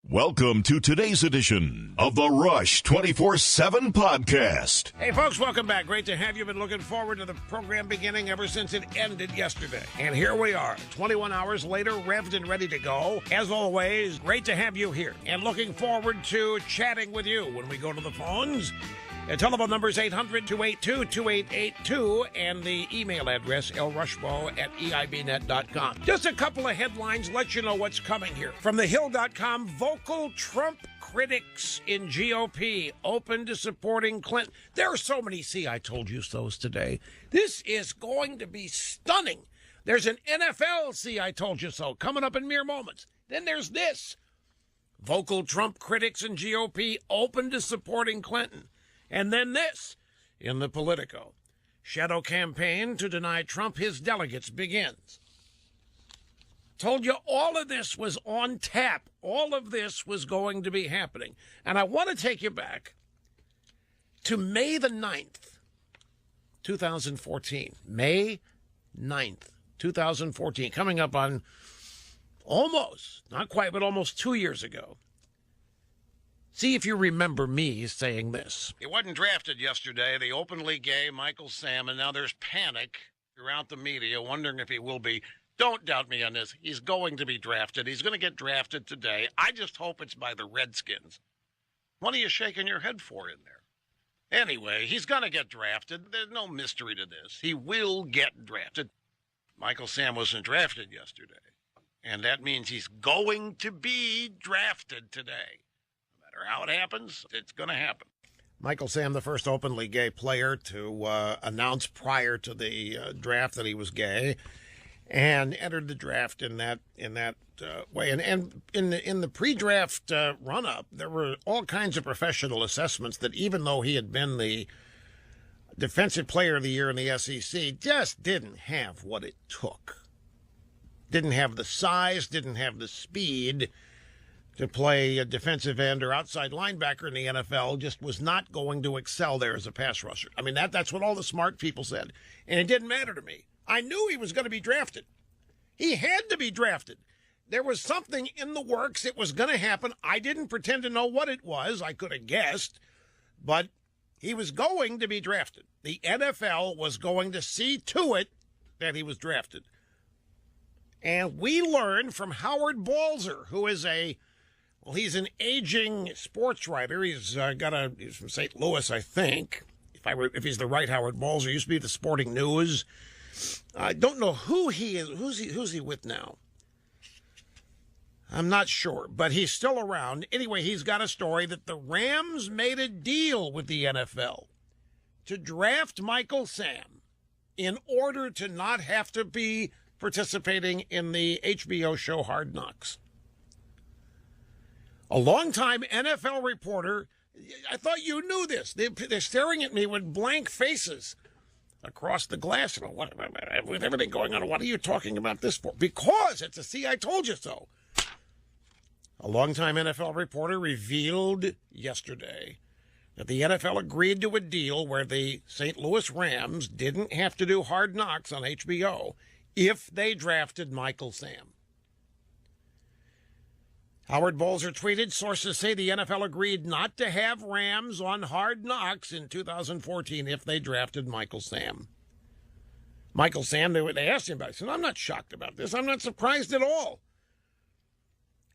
Welcome to today's edition of the Rush 24/7 podcast. Hey, folks, welcome back. Great to have you. Been looking forward to the program beginning ever since it ended yesterday. And here we are, 21 hours later, revved and ready to go. As always, great to have you here. And looking forward to chatting with you when we go to the phones. The telephone number is 800-282-2882, and the email address, lrushmo@eibnet.com. Just a couple of headlines, let you know what's coming here. From thehill.com, vocal Trump critics in GOP open to supporting Clinton. There are so many See I Told You So's today. This is going to be stunning. There's an NFL See I Told You So coming up in mere moments. Then there's this. Vocal Trump critics in GOP open to supporting Clinton. And then this, in the Politico. Shadow campaign to deny Trump his delegates begins. Told you all of this was on tap. All of this was going to be happening. And I want to take you back to May the 9th, 2014. May 9th, 2014. Coming up on almost, not quite, but almost 2 years ago. See if you remember me saying this. He wasn't drafted yesterday. The openly gay Michael Sam, and now there's panic throughout the media wondering if he will be. Don't doubt me on this. He's going to be drafted. He's going to get drafted today. I just hope it's by the Redskins. What are you shaking your head for in there? Anyway, he's going to get drafted. There's no mystery to this. He will get drafted. Michael Sam wasn't drafted yesterday, and that means he's going to be drafted today. Or how it happens, it's going to happen. Michael Sam, the first openly gay player to announce prior to the draft that he was gay, and entered the draft in that way. And in the pre-draft run-up, there were all kinds of professional assessments that even though he had been the defensive player of the year in the SEC, just didn't have what it took. Didn't have the size, didn't have the speed to play a defensive end or outside linebacker in the NFL, just was not going to excel there as a pass rusher. I mean, that's what all the smart people said. And it didn't matter to me. I knew he was going to be drafted. He had to be drafted. There was something in the works. It was going to happen. I didn't pretend to know what it was. I could have guessed. But he was going to be drafted. The NFL was going to see to it that he was drafted. And we learned from Howard Balzer, who is he's an aging sports writer. He's from St. Louis, I think. If he's the right Howard Balzer, used to be the Sporting News. I don't know who he is. Who's he with now? I'm not sure, but he's still around. Anyway, he's got a story that the Rams made a deal with the NFL to draft Michael Sam in order to not have to be participating in the HBO show Hard Knocks. A longtime NFL reporter, I thought you knew this. They're staring at me with blank faces across the glass. With everything going on, what are you talking about this for? Because it's a See I Told You So. A longtime NFL reporter revealed yesterday that the NFL agreed to a deal where the St. Louis Rams didn't have to do Hard Knocks on HBO if they drafted Michael Sam. Howard Balzer tweeted, sources say the NFL agreed not to have Rams on Hard Knocks in 2014 if they drafted Michael Sam. Michael Sam, they asked him about it. He said, I'm not shocked about this. I'm not surprised at all.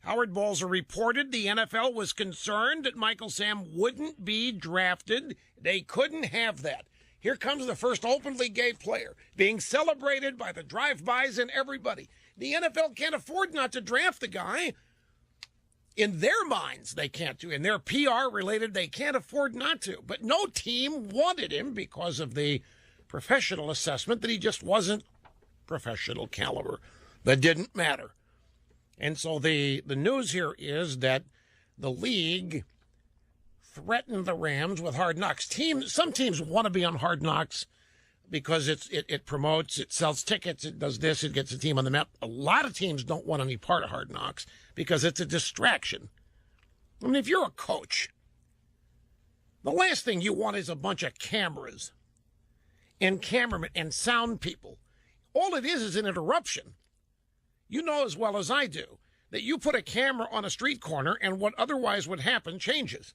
Howard Balzer reported the NFL was concerned that Michael Sam wouldn't be drafted. They couldn't have that. Here comes the first openly gay player being celebrated by the drive-bys and everybody. The NFL can't afford not to draft the guy. In their minds, they can't do. In their PR related, they can't afford not to. But no team wanted him because of the professional assessment that he just wasn't professional caliber. That didn't matter. And so the news here is that the league threatened the Rams with Hard Knocks. Some teams want to be on Hard Knocks because it promotes, it sells tickets, it does this, it gets a team on the map. A lot of teams don't want any part of Hard Knocks because it's a distraction. I mean, if you're a coach, the last thing you want is a bunch of cameras and cameramen and sound people. All it is an interruption. You know as well as I do that you put a camera on a street corner and what otherwise would happen changes.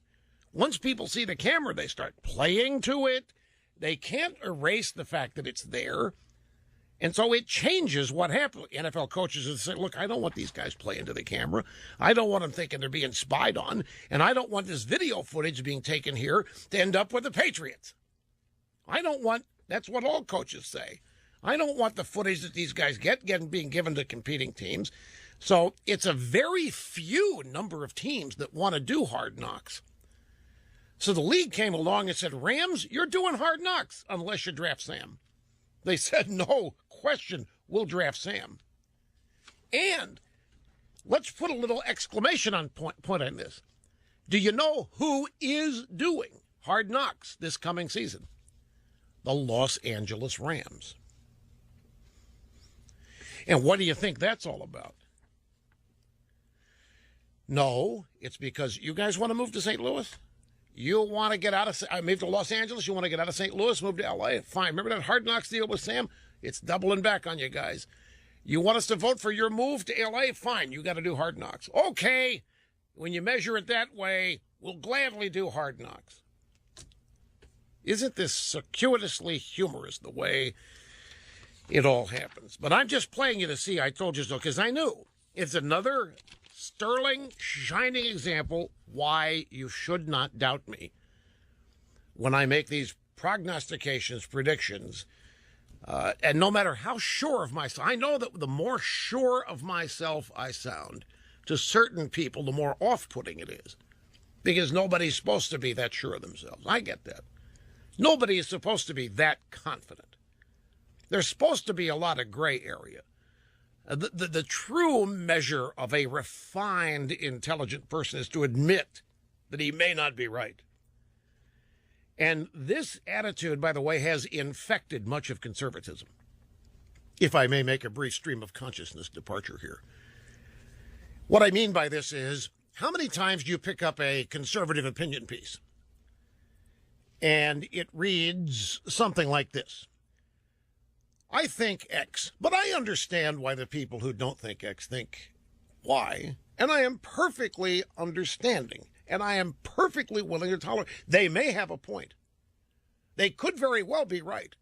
Once people see the camera, they start playing to it. They can't erase the fact that it's there. And so it changes what happens. NFL coaches say, look, I don't want these guys playing to the camera. I don't want them thinking they're being spied on. And I don't want this video footage being taken here to end up with the Patriots. That's what all coaches say. I don't want the footage that these guys being given to competing teams. So it's a very few number of teams that want to do Hard Knocks. So the league came along and said, Rams, you're doing Hard Knocks unless you draft Sam. They said, no question, we'll draft Sam. And let's put a little exclamation on point on this. Do you know who is doing Hard Knocks this coming season? The Los Angeles Rams. And what do you think that's all about? No, it's because you guys want to move to St. Louis? You want to get out of, move to Los Angeles? You want to get out of St. Louis, move to L.A.? Fine. Remember that Hard Knocks deal with Sam? It's doubling back on you guys. You want us to vote for your move to L.A.? Fine. You got to do Hard Knocks. Okay. When you measure it that way, we'll gladly do Hard Knocks. Isn't this circuitously humorous the way it all happens? But I'm just playing you to see. I told you so because I knew. It's another sterling, shining example why you should not doubt me when I make these prognostications, predictions, and no matter how sure of myself, I know that the more sure of myself I sound to certain people, the more off-putting it is, because nobody's supposed to be that sure of themselves. I get that. Nobody is supposed to be that confident. There's supposed to be a lot of gray area. The true measure of a refined, intelligent person is to admit that he may not be right. And this attitude, by the way, has infected much of conservatism, if I may make a brief stream of consciousness departure here. What I mean by this is, how many times do you pick up a conservative opinion piece and it reads something like this? I think X, but I understand why the people who don't think X think Y, and I am perfectly understanding, and I am perfectly willing to tolerate. They may have a point. They could very well be right,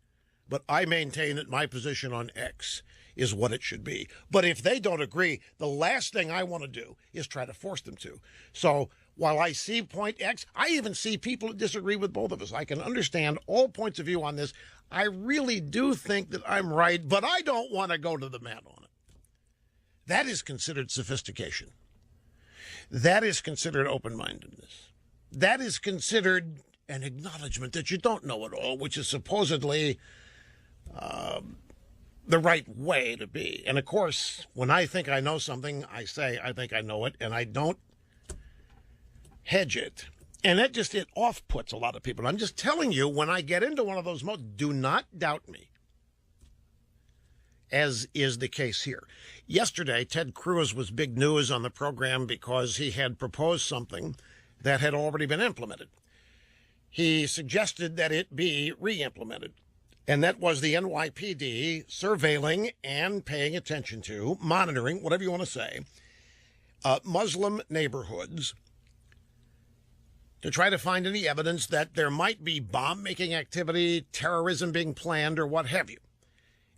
but I maintain that my position on X is what it should be. But if they don't agree, the last thing I want to do is try to force them to. So while I see point X, I even see people that disagree with both of us. I can understand all points of view on this. I really do think that I'm right, but I don't want to go to the mat on it. That is considered sophistication. That is considered open-mindedness. That is considered an acknowledgement that you don't know it all, which is supposedly the right way to be. And of course, when I think I know something, I say I think I know it, and I don't hedge it. And it off-puts a lot of people. I'm just telling you, when I get into one of those modes, do not doubt me, as is the case here. Yesterday, Ted Cruz was big news on the program because he had proposed something that had already been implemented. He suggested that it be re-implemented, and that was the NYPD surveilling and paying attention to, monitoring, whatever you want to say, Muslim neighborhoods, to try to find any evidence that there might be bomb-making activity, terrorism being planned, or what have you.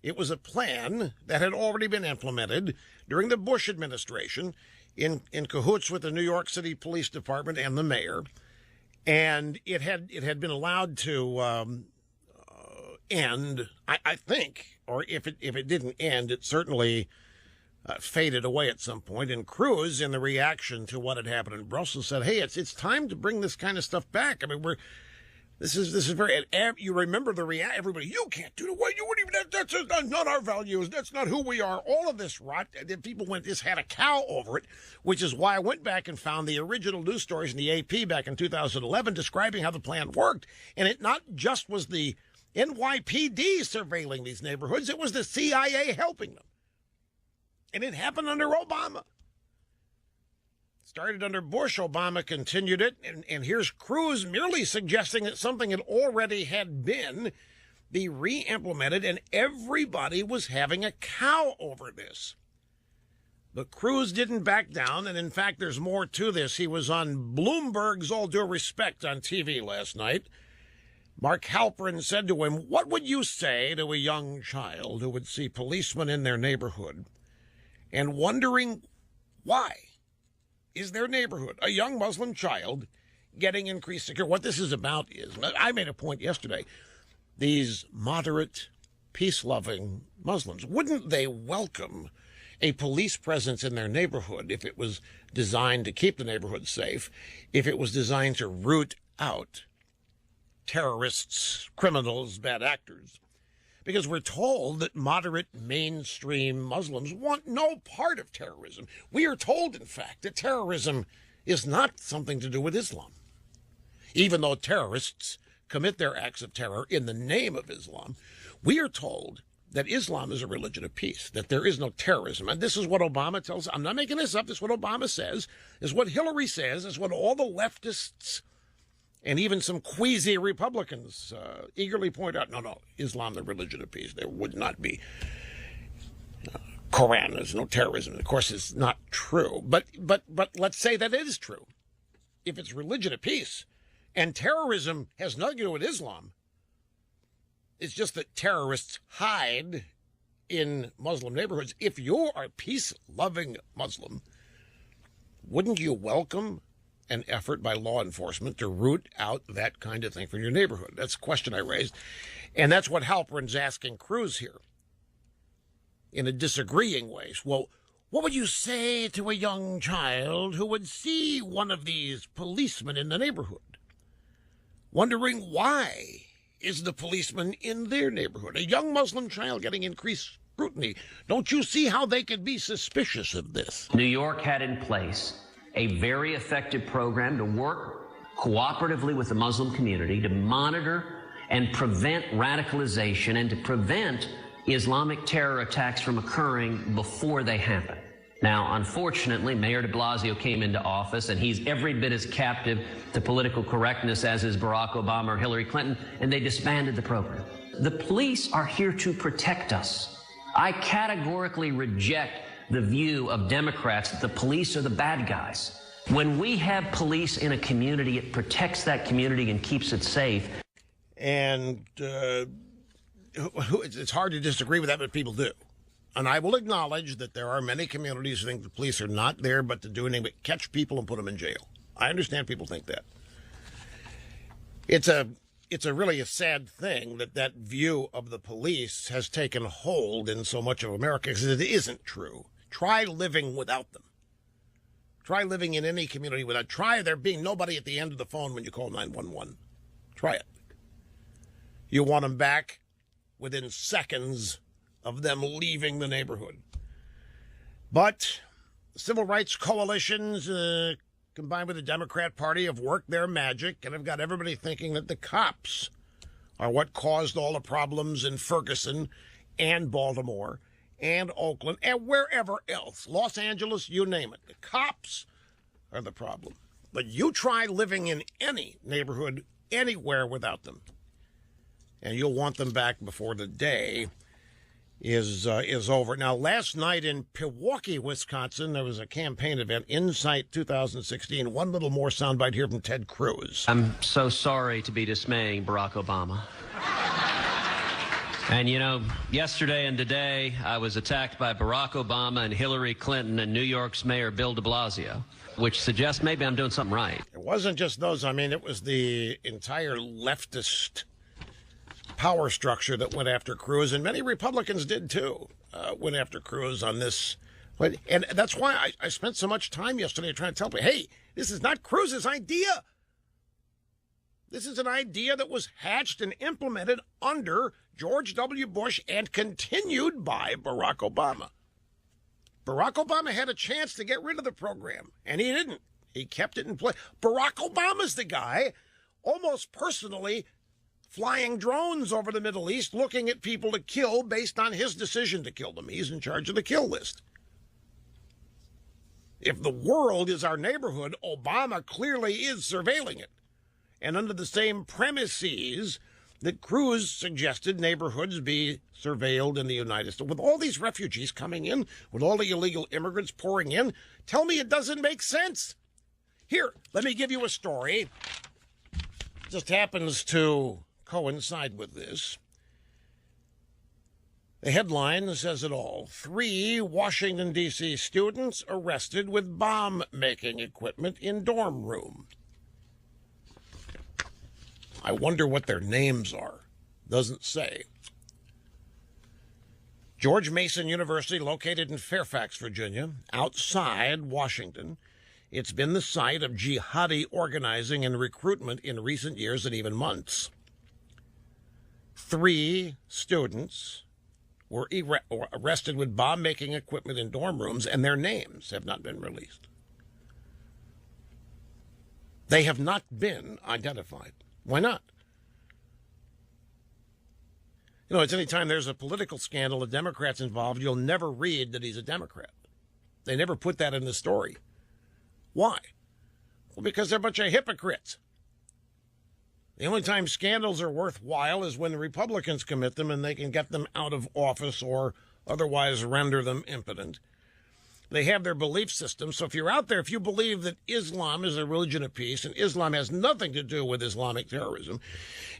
It was a plan that had already been implemented during the Bush administration in cahoots with the New York City Police Department and the mayor, and it had been allowed to end, I think, or if it didn't end, it certainly faded away at some point. And Cruz, in the reaction to what had happened in Brussels, said, "Hey, it's time to bring this kind of stuff back. I mean, this is very." You remember the reaction? Everybody, you can't do the way you wouldn't even. That's not our values. That's not who we are. All of this rot. People just had a cow over it, which is why I went back and found the original news stories in the AP back in 2011 describing how the plan worked, and it not just was the NYPD surveilling these neighborhoods; it was the CIA helping them. And it happened under Obama. Started under Bush, Obama continued it, and here's Cruz merely suggesting that something that already had been be re-implemented, and everybody was having a cow over this. But Cruz didn't back down, and in fact, there's more to this. He was on Bloomberg's All Due Respect on TV last night. Mark Halperin said to him, "What would you say to a young child who would see policemen in their neighborhood and wondering why is their neighborhood, a young Muslim child, getting increased security?" What this is about is, I made a point yesterday, these moderate, peace-loving Muslims, wouldn't they welcome a police presence in their neighborhood if it was designed to keep the neighborhood safe, if it was designed to root out terrorists, criminals, bad actors? Because we're told that moderate mainstream Muslims want no part of terrorism. We are told, in fact, that terrorism is not something to do with Islam. Even though terrorists commit their acts of terror in the name of Islam, we are told that Islam is a religion of peace, that there is no terrorism. And this is what Obama tells us. I'm not making this up. This is what Obama says, is what Hillary says, is what all the leftists and even some queasy Republicans eagerly point out. No, Islam, the religion of peace. There would not be Quran. There's no terrorism. Of course, it's not true. But let's say that it is true. If it's religion of peace and terrorism has nothing to do with Islam, it's just that terrorists hide in Muslim neighborhoods. If you're a peace-loving Muslim, wouldn't you welcome an effort by law enforcement to root out that kind of thing from your neighborhood? That's a question I raised. And that's what Halperin's asking Cruz here in a disagreeing way. Well, what would you say to a young child who would see one of these policemen in the neighborhood, wondering why is the policeman in their neighborhood? A young Muslim child getting increased scrutiny. Don't you see how they could be suspicious of this? New York had in place a very effective program to work cooperatively with the Muslim community to monitor and prevent radicalization and to prevent Islamic terror attacks from occurring before they happen. Now, unfortunately, Mayor de Blasio came into office, and he's every bit as captive to political correctness as is Barack Obama or Hillary Clinton, and they disbanded the program. The police are here to protect us. I categorically reject the view of Democrats that the police are the bad guys. When we have police in a community, it protects that community and keeps it safe. And it's hard to disagree with that, but people do. And I will acknowledge that there are many communities who think the police are not there but to do anything but catch people and put them in jail. I understand people think that. It's a really a sad thing that view of the police has taken hold in so much of America, because it isn't true. Try living without them. Try living in any community without. Try there being nobody at the end of the phone when you call 911. Try it. You want them back within seconds of them leaving the neighborhood. But civil rights coalitions combined with the Democrat Party have worked their magic and have got everybody thinking that the cops are what caused all the problems in Ferguson and Baltimore and Oakland and wherever else. Los Angeles, you name it. The cops are the problem. But you try living in any neighborhood anywhere without them, and you'll want them back before the day is over. Now, last night in Pewaukee, Wisconsin, there was a campaign event, Insight 2016. One little more soundbite here from Ted Cruz. I'm so sorry to be dismaying Barack Obama. And, you know, yesterday and today, I was attacked by Barack Obama and Hillary Clinton and New York's Mayor Bill de Blasio, which suggests maybe I'm doing something right. It wasn't just those. I mean, it was the entire leftist power structure that went after Cruz, and many Republicans did too, went after Cruz on this. And that's why I spent so much time yesterday trying to tell people, hey, this is not Cruz's idea. This is an idea that was hatched and implemented under George W. Bush and continued by Barack Obama. Barack Obama had a chance to get rid of the program, and he didn't. He kept it in place. Barack Obama's the guy, almost personally, flying drones over the Middle East, looking at people to kill based on his decision to kill them. He's in charge of the kill list. If the world is our neighborhood, Obama clearly is surveilling it. And under the same premises that Cruz suggested neighborhoods be surveilled in the United States. With all these refugees coming in, with all the illegal immigrants pouring in, tell me it doesn't make sense. Here, let me give you a story. Just happens to coincide with this. The headline says it all. 3 Washington, D.C. students arrested with bomb-making equipment in dorm room. I wonder what their names are. Doesn't say. George Mason University, located in Fairfax, Virginia, outside Washington. It's been the site of jihadi organizing and recruitment in recent years and even months. 3 students were arrested with bomb-making equipment in dorm rooms, and their names have not been released. They have not been identified. Why not? You know, it's any time there's a political scandal, a Democrat's involved, you'll never read that he's a Democrat. They never put that in the story. Why? Well, because they're a bunch of hypocrites. The only time scandals are worthwhile is when the Republicans commit them and they can get them out of office or otherwise render them impotent. They have their belief system. So if you're out there, if you believe that Islam is a religion of peace and Islam has nothing to do with Islamic terrorism,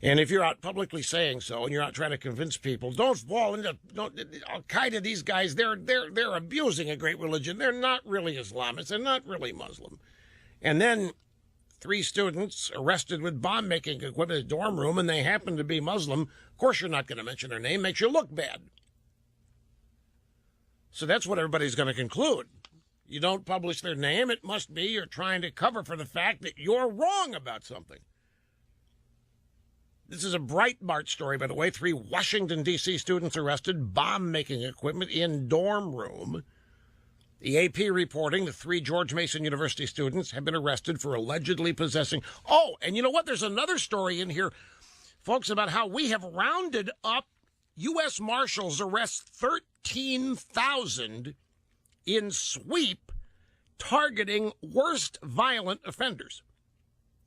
and if you're out publicly saying so and you're out trying to convince people, don't fall into Al-Qaeda, these guys, they're abusing a great religion. They're not really Islamists. They're not really Muslim. And then 3 students arrested with bomb-making equipment in a dorm room, and they happen to be Muslim. Of course you're not going to mention their name. Makes you look bad. So that's what everybody's going to conclude. You don't publish their name, it must be you're trying to cover for the fact that you're wrong about something. This is a Breitbart story, by the way. 3 Washington, D.C. students arrested, bomb-making equipment in dorm room. The AP reporting the 3 George Mason University students have been arrested for allegedly possessing... Oh, and you know what? There's another story in here, folks, about how we have rounded up U.S. Marshals arrest 13,000 in sweep targeting worst violent offenders.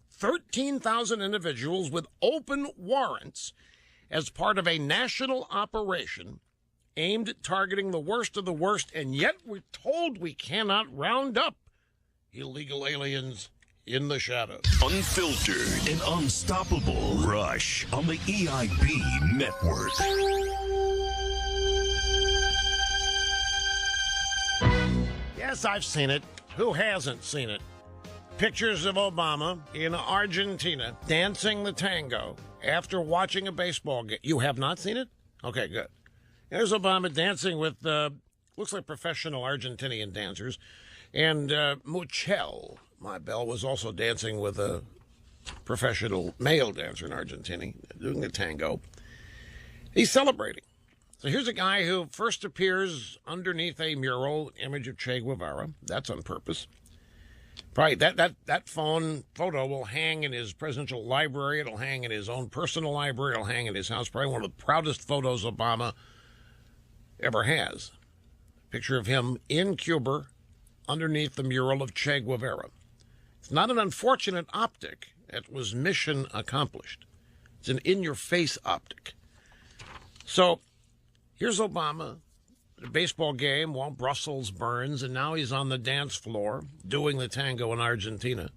13,000 individuals with open warrants as part of a national operation aimed at targeting the worst of the worst, and yet we're told we cannot round up illegal aliens in the shadows. Unfiltered and unstoppable. Rush on the EIB Network. Yes, I've seen it. Who hasn't seen it? Pictures of Obama in Argentina dancing the tango after watching a baseball game. You have not seen it? Okay, good. There's Obama dancing with, looks like professional Argentinian dancers. And Muchel, my belle, was also dancing with a professional male dancer in Argentina, doing the tango. He's celebrating. So here's a guy who first appears underneath a mural image of Che Guevara. That's on purpose. Probably that photo will hang in his presidential library. It'll hang in his own personal library. It'll hang in his house. Probably one of the proudest photos Obama ever has. Picture of him in Cuba underneath the mural of Che Guevara. It's not an unfortunate optic. It was mission accomplished. It's an in-your-face optic. So here's Obama at a baseball game while Brussels burns, and now he's on the dance floor doing the tango in Argentina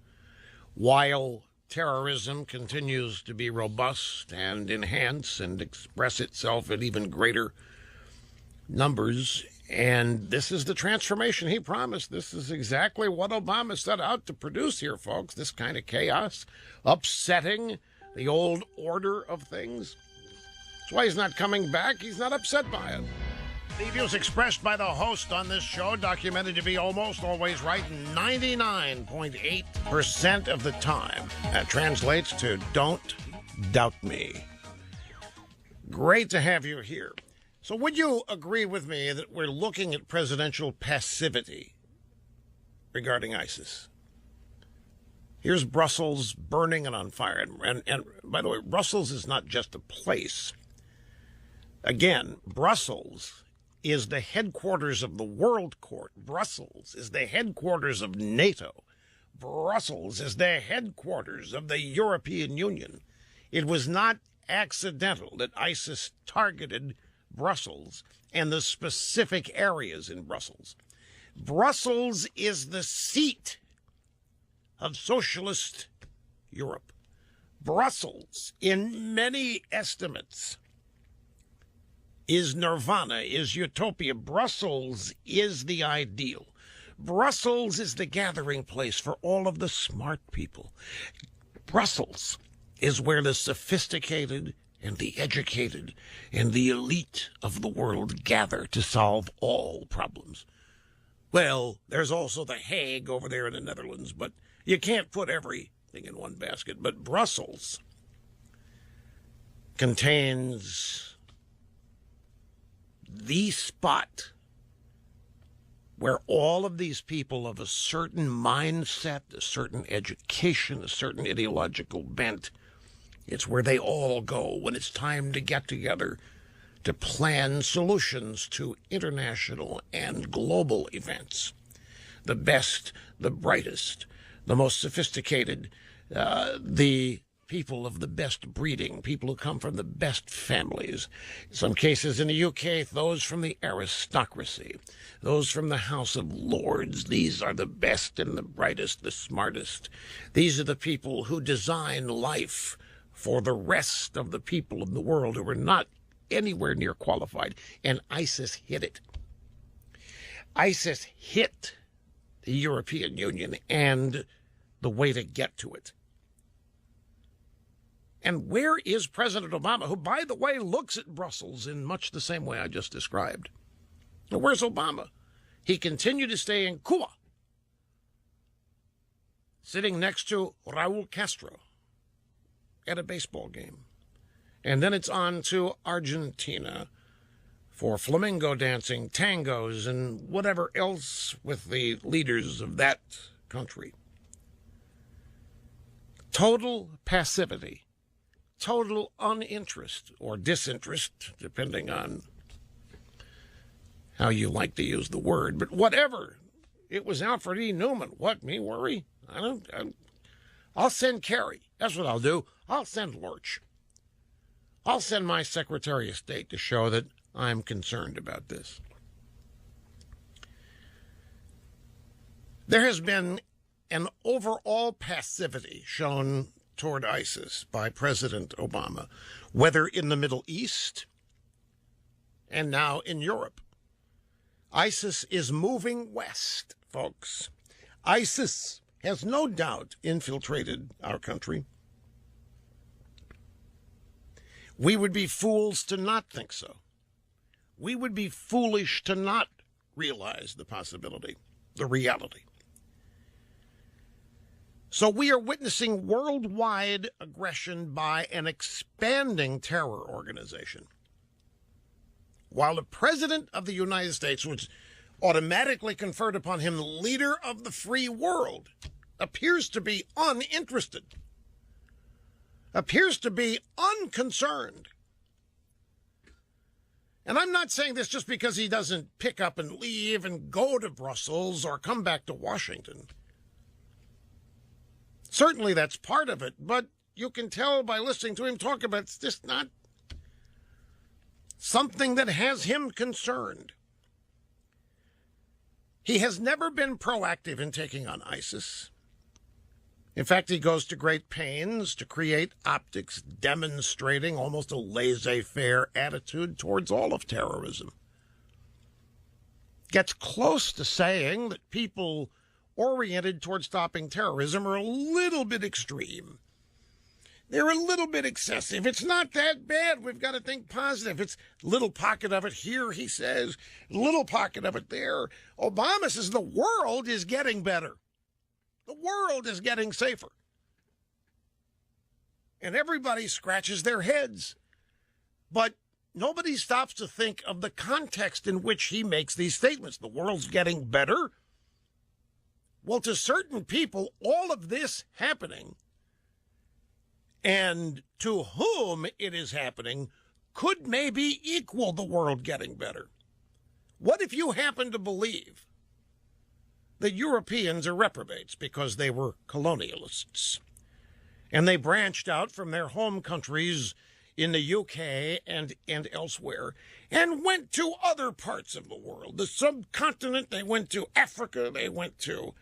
while terrorism continues to be robust and enhance and express itself in even greater numbers. And this is the transformation he promised. This is exactly what Obama set out to produce here, folks. This kind of chaos, upsetting the old order of things. That's why he's not coming back. He's not upset by it. The views expressed by the host on this show, documented to be almost always right 99.8% of the time. That translates to don't doubt me. Great to have you here. So would you agree with me that we're looking at presidential passivity regarding ISIS? Here's Brussels burning and on fire. And by the way, Brussels is not just a place. Again, Brussels is the headquarters of the World Court. Brussels is the headquarters of NATO. Brussels is the headquarters of the European Union. It was not accidental that ISIS targeted Brussels and the specific areas in Brussels. Brussels is the seat of socialist Europe. Brussels, in many estimates, is nirvana, is utopia. Brussels is the ideal. Brussels is the gathering place for all of the smart people. Brussels is where the sophisticated and the educated and the elite of the world gather to solve all problems. Well, there's also The Hague over there in the Netherlands, but you can't put everything in one basket. But Brussels contains the spot where all of these people of a certain mindset, a certain education, a certain ideological bent, it's where they all go when it's time to get together to plan solutions to international and global events. The best, the brightest, the most sophisticated, the people of the best breeding, people who come from the best families. In some cases in the UK, those from the aristocracy, those from the House of Lords. These are the best and the brightest, the smartest. These are the people who design life for the rest of the people of the world who are not anywhere near qualified. And ISIS hit it. ISIS hit the European Union and the way to get to it. And where is President Obama, who, by the way, looks at Brussels in much the same way I just described? Now, where's Obama? He continued to stay in Cuba, sitting next to Raul Castro at a baseball game. And then it's on to Argentina for flamenco dancing, tangos, and whatever else with the leaders of that country. Total passivity. Total uninterest or disinterest, depending on how you like to use the word. But whatever. It was Alfred E. Newman. What, me worry? I'll send Kerry. That's what I'll do. I'll send Lurch. I'll send my Secretary of State to show that I'm concerned about this. There has been an overall passivity shown toward ISIS by President Obama, whether in the Middle East and now in Europe. ISIS is moving west, folks. ISIS has no doubt infiltrated our country. We would be fools to not think so. We would be foolish to not realize the possibility, the reality. So we are witnessing worldwide aggression by an expanding terror organization. While the President of the United States, which automatically conferred upon him the leader of the free world, appears to be uninterested, appears to be unconcerned. And I'm not saying this just because he doesn't pick up and leave and go to Brussels or come back to Washington. Certainly that's part of it, but you can tell by listening to him talk about it's just not something that has him concerned. He has never been proactive in taking on ISIS. In fact, he goes to great pains to create optics demonstrating almost a laissez-faire attitude towards all of terrorism. Gets close to saying that people oriented toward stopping terrorism are a little bit extreme. They're a little bit excessive. It's not that bad. We've got to think positive. It's a little pocket of it here, he says, a little pocket of it there. Obama says the world is getting better. The world is getting safer. And everybody scratches their heads. But nobody stops to think of the context in which he makes these statements. The world's getting better. Well, to certain people, all of this happening, and to whom it is happening, could maybe equal the world getting better. What if you happen to believe that Europeans are reprobates because they were colonialists, and they branched out from their home countries in the UK and elsewhere, and went to other parts of the world, the subcontinent. They went to Africa, they went to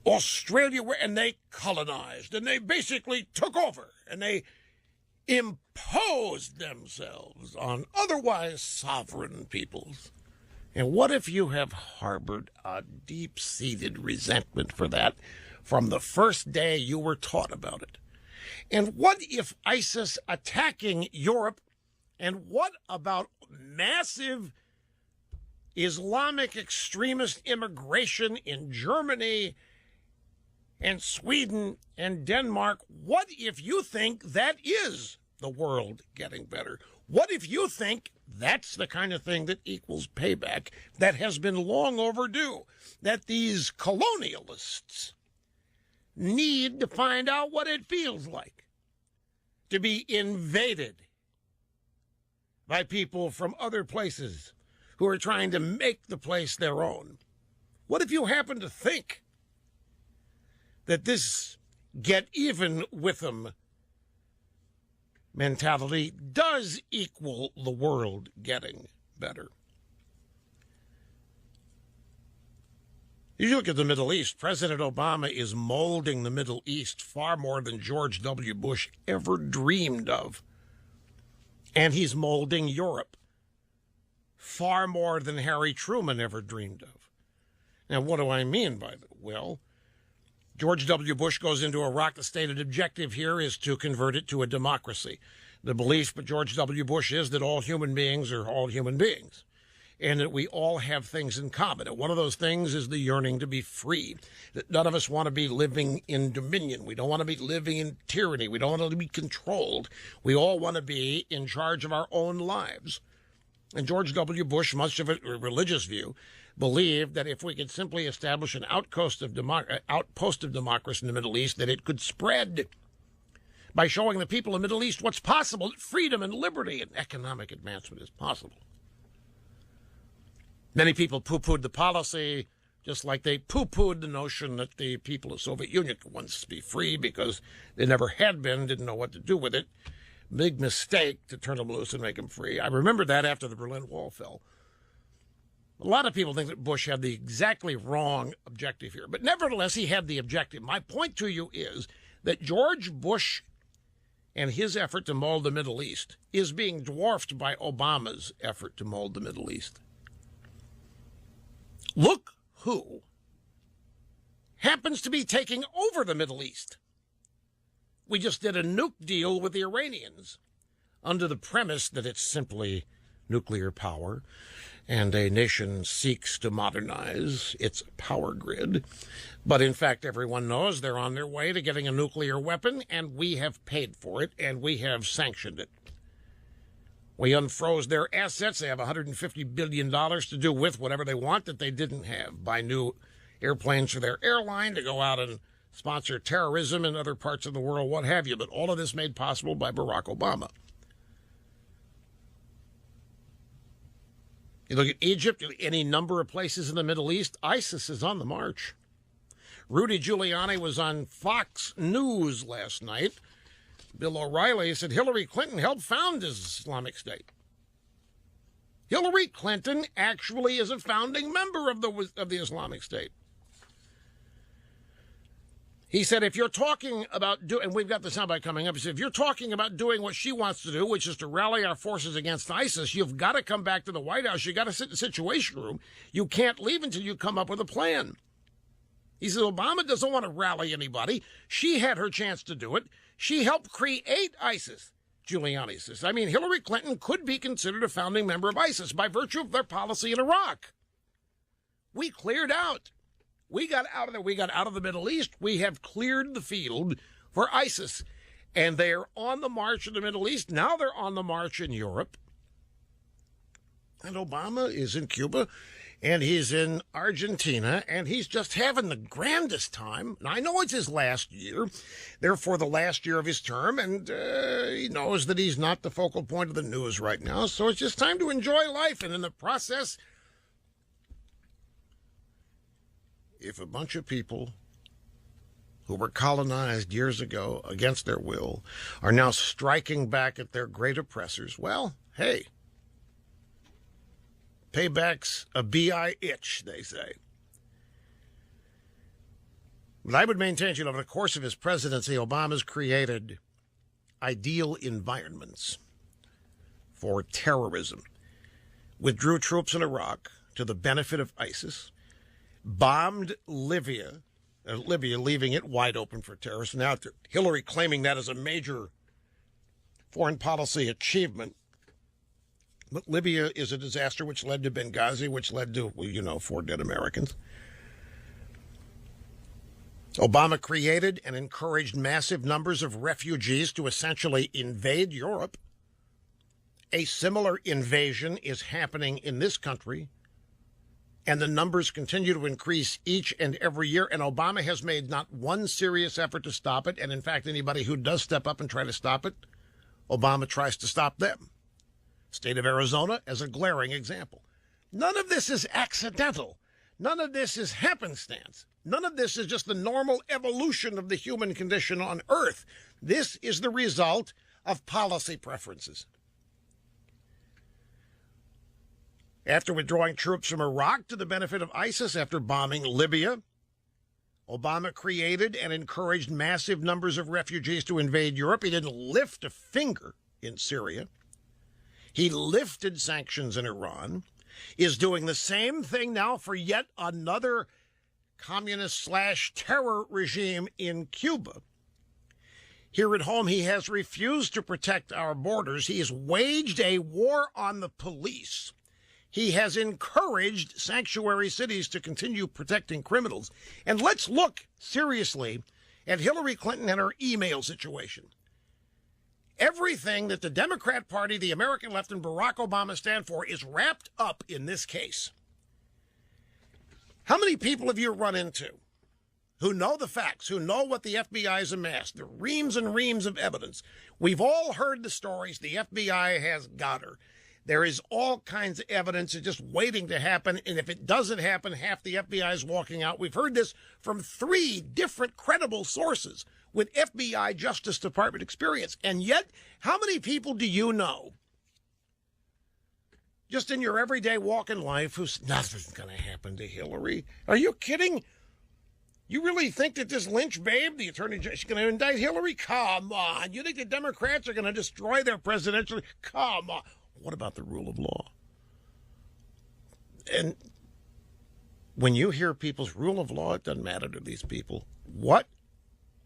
Australia, and they colonized, and they basically took over, and they imposed themselves on otherwise sovereign peoples. And what if you have harbored a deep-seated resentment for that from the first day you were taught about it? And what if ISIS attacking Europe, and what about massive Islamic extremist immigration in Germany and Sweden and Denmark? What if you think that is the world getting better? What if you think that's the kind of thing that equals payback that has been long overdue, that these colonialists need to find out what it feels like to be invaded by people from other places who are trying to make the place their own? What if you happen to think that this get even with them mentality does equal the world getting better? You look at the Middle East, President Obama is molding the Middle East far more than George W. Bush ever dreamed of. And he's molding Europe far more than Harry Truman ever dreamed of. Now, what do I mean by that? Well, George W. Bush goes into Iraq. The stated objective here is to convert it to a democracy. The belief of George W. Bush is that all human beings are all human beings, and that we all have things in common. And one of those things is the yearning to be free. That none of us want to be living in dominion. We don't want to be living in tyranny. We don't want to be controlled. We all want to be in charge of our own lives. And George W. Bush, much of it a religious view, believed that if we could simply establish an outpost of democracy in the Middle East, that it could spread by showing the people of the Middle East what's possible, that freedom and liberty and economic advancement is possible. Many people poo-pooed the policy, just like they poo-pooed the notion that the people of the Soviet Union could once be free because they never had been, didn't know what to do with it. Big mistake to turn them loose and make them free. I remember that after the Berlin Wall fell. A lot of people think that Bush had the exactly wrong objective here, but nevertheless, he had the objective. My point to you is that George Bush and his effort to mold the Middle East is being dwarfed by Obama's effort to mold the Middle East. Look who happens to be taking over the Middle East. We just did a nuke deal with the Iranians under the premise that it's simply nuclear power, and a nation seeks to modernize its power grid. But in fact, everyone knows they're on their way to getting a nuclear weapon, and we have paid for it, and we have sanctioned it. We unfroze their assets. They have $150 billion to do with whatever they want that they didn't have. Buy new airplanes for their airline to go out and sponsor terrorism in other parts of the world, what have you. But all of this made possible by Barack Obama. You look at Egypt, any number of places in the Middle East, ISIS is on the march. Rudy Giuliani was on Fox News last night. Bill O'Reilly said Hillary Clinton helped found this Islamic State. Hillary Clinton actually is a founding member of the Islamic State. He said, if you're talking about and we've got the soundbite coming up, he said, if you're talking about doing what she wants to do, which is to rally our forces against ISIS, you've got to come back to the White House. You got to sit in the Situation Room. You can't leave until you come up with a plan. He said, Obama doesn't want to rally anybody. She had her chance to do it. She helped create ISIS, Giuliani says. I mean, Hillary Clinton could be considered a founding member of ISIS by virtue of their policy in Iraq. We cleared out. We got out of there. We got out of the Middle East. We have cleared the field for ISIS. And they're on the march in the Middle East. Now they're on the march in Europe. And Obama is in Cuba, and he's in Argentina, and he's just having the grandest time. And I know it's his last year, therefore the last year of his term, and he knows that he's not the focal point of the news right now. So it's just time to enjoy life. And in the process, if a bunch of people who were colonized years ago against their will, are now striking back at their great oppressors. Well, hey, payback's a B.I. itch, they say. But I would maintain, over the course of his presidency, Obama's created ideal environments for terrorism. Withdrew troops in Iraq to the benefit of ISIS, bombed Libya, leaving it wide open for terrorists. Now Hillary claiming that as a major foreign policy achievement. But Libya is a disaster which led to Benghazi, which led to, 4 dead Americans. Obama created and encouraged massive numbers of refugees to essentially invade Europe. A similar invasion is happening in this country, and the numbers continue to increase each and every year, and Obama has made not one serious effort to stop it, and in fact, anybody who does step up and try to stop it, Obama tries to stop them. State of Arizona as a glaring example. None of this is accidental. None of this is happenstance. None of this is just the normal evolution of the human condition on Earth. This is the result of policy preferences. After withdrawing troops from Iraq to the benefit of ISIS, after bombing Libya, Obama created and encouraged massive numbers of refugees to invade Europe. He didn't lift a finger in Syria. He lifted sanctions in Iran, is doing the same thing now for yet another communist/terror regime in Cuba. Here at home, he has refused to protect our borders. He has waged a war on the police. He has encouraged sanctuary cities to continue protecting criminals. And let's look seriously at Hillary Clinton and her email situation. Everything that the Democrat Party, the American left, and Barack Obama stand for is wrapped up in this case. How many people have you run into who know the facts, who know what the FBI has amassed, the reams and reams of evidence? We've all heard the stories. The FBI has got her. There is all kinds of evidence that's just waiting to happen, and if it doesn't happen, half the FBI is walking out. We've heard this from 3 different credible sources with FBI Justice Department experience. And yet, how many people do you know, just in your everyday walk in life, who's nothing's going to happen to Hillary? Are you kidding? You really think that this Lynch babe, the attorney general, is going to indict Hillary? Come on. You think the Democrats are going to destroy their presidential? Come on. What about the rule of law? And when you hear people's rule of law, it doesn't matter to these people. What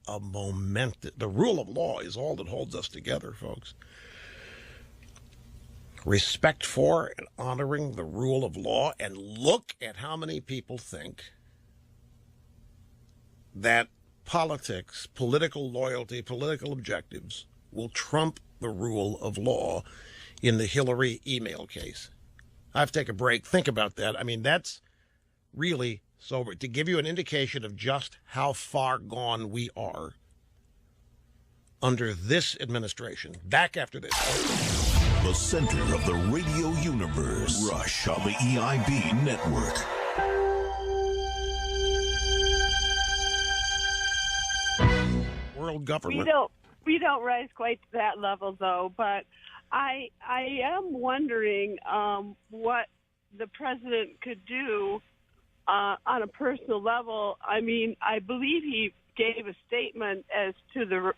a moment. The rule of law is all that holds us together, folks. Respect for and honoring the rule of law. And look at how many people think that politics, political loyalty, political objectives will trump the rule of law in the Hillary email case. I have to take a break. Think about that. I mean, that's really sober. To give you an indication of just how far gone we are under this administration. Back after this. The center of the radio universe. Rush on the EIB network. World government. We don't rise quite to that level, though, but I am wondering what the president could do on a personal level. I mean, I believe he gave a statement as to the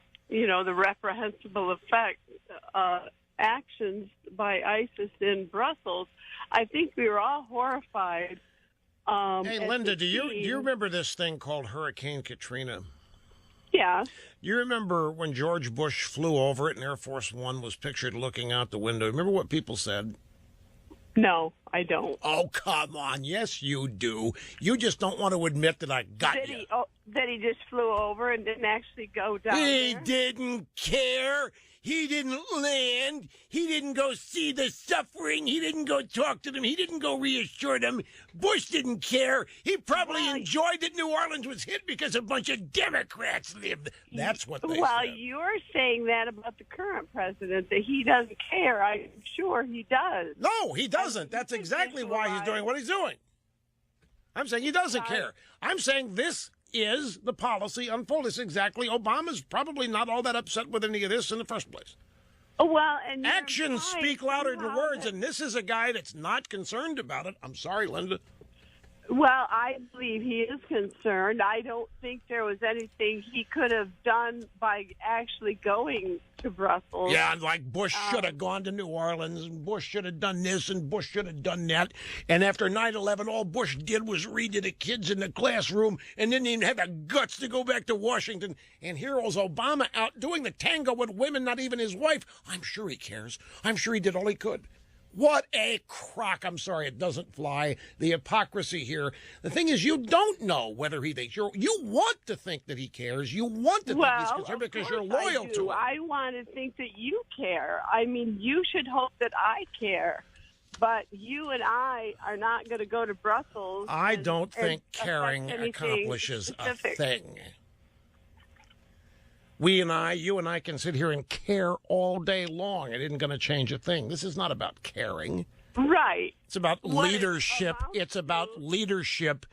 reprehensible effect actions by ISIS in Brussels. I think we were all horrified. Hey, Linda, do you remember this thing called Hurricane Katrina? Yeah. You remember when George Bush flew over it and Air Force One was pictured looking out the window? Remember what people said? No, I don't. Oh, come on. Yes, you do. You just don't want to admit that I got you. That he just flew over and didn't actually go down He there? didn't care. He didn't land. He didn't go see the suffering. He didn't go talk to them. He didn't go reassure them. Bush didn't care. He probably enjoyed that New Orleans was hit because a bunch of Democrats lived. That's what they Well, said. you're saying that about the current president, that he doesn't care. I'm sure he does. No, he doesn't. That's exactly why he's doing what he's doing. I'm saying he doesn't care. I'm saying this is the policy unfold. It's exactly, Obama's probably not all that upset with any of this in the first place. Well, and actions speak louder than words, and this is a guy that's not concerned about it. I'm sorry, Linda. Well, I believe he is concerned. I don't think there was anything he could have done by actually going to Brussels. Yeah, like Bush should have gone to New Orleans, and Bush should have done this, and Bush should have done that. And after 9/11, all Bush did was read to the kids in the classroom and didn't even have the guts to go back to Washington. And here was Obama out doing the tango with women, not even his wife. I'm sure he cares. I'm sure he did all he could. What a crock. I'm sorry, it doesn't fly. The hypocrisy here. The thing is, you don't know whether he thinks you want to think that he cares. You want to think he's concerned because you're loyal to him. I want to think that you care. I mean, you should hope that I care. But you and I are not going to go to Brussels. I don't think caring accomplishes a thing. You and I can sit here and care all day long. It isn't going to change a thing. This is not about caring. Right. It's about leadership. It's about leadership.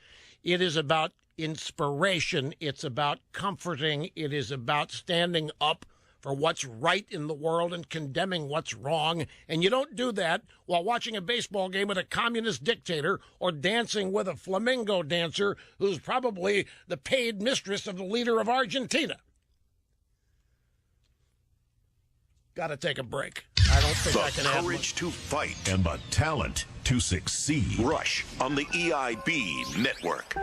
It is about inspiration. It's about comforting. It is about standing up for what's right in the world and condemning what's wrong. And you don't do that while watching a baseball game with a communist dictator or dancing with a flamenco dancer who's probably the paid mistress of the leader of Argentina. Got to take a break. I don't think I can have courage to fight and the talent to succeed. Rush on the EIB network.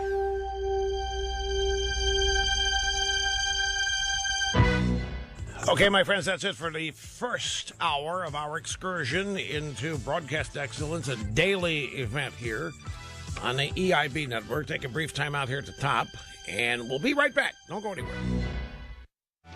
Okay, my friends, that's it for the first hour of our excursion into broadcast excellence, a daily event here on the EIB network. Take a brief time out here at the top, and we'll be right back. Don't go anywhere.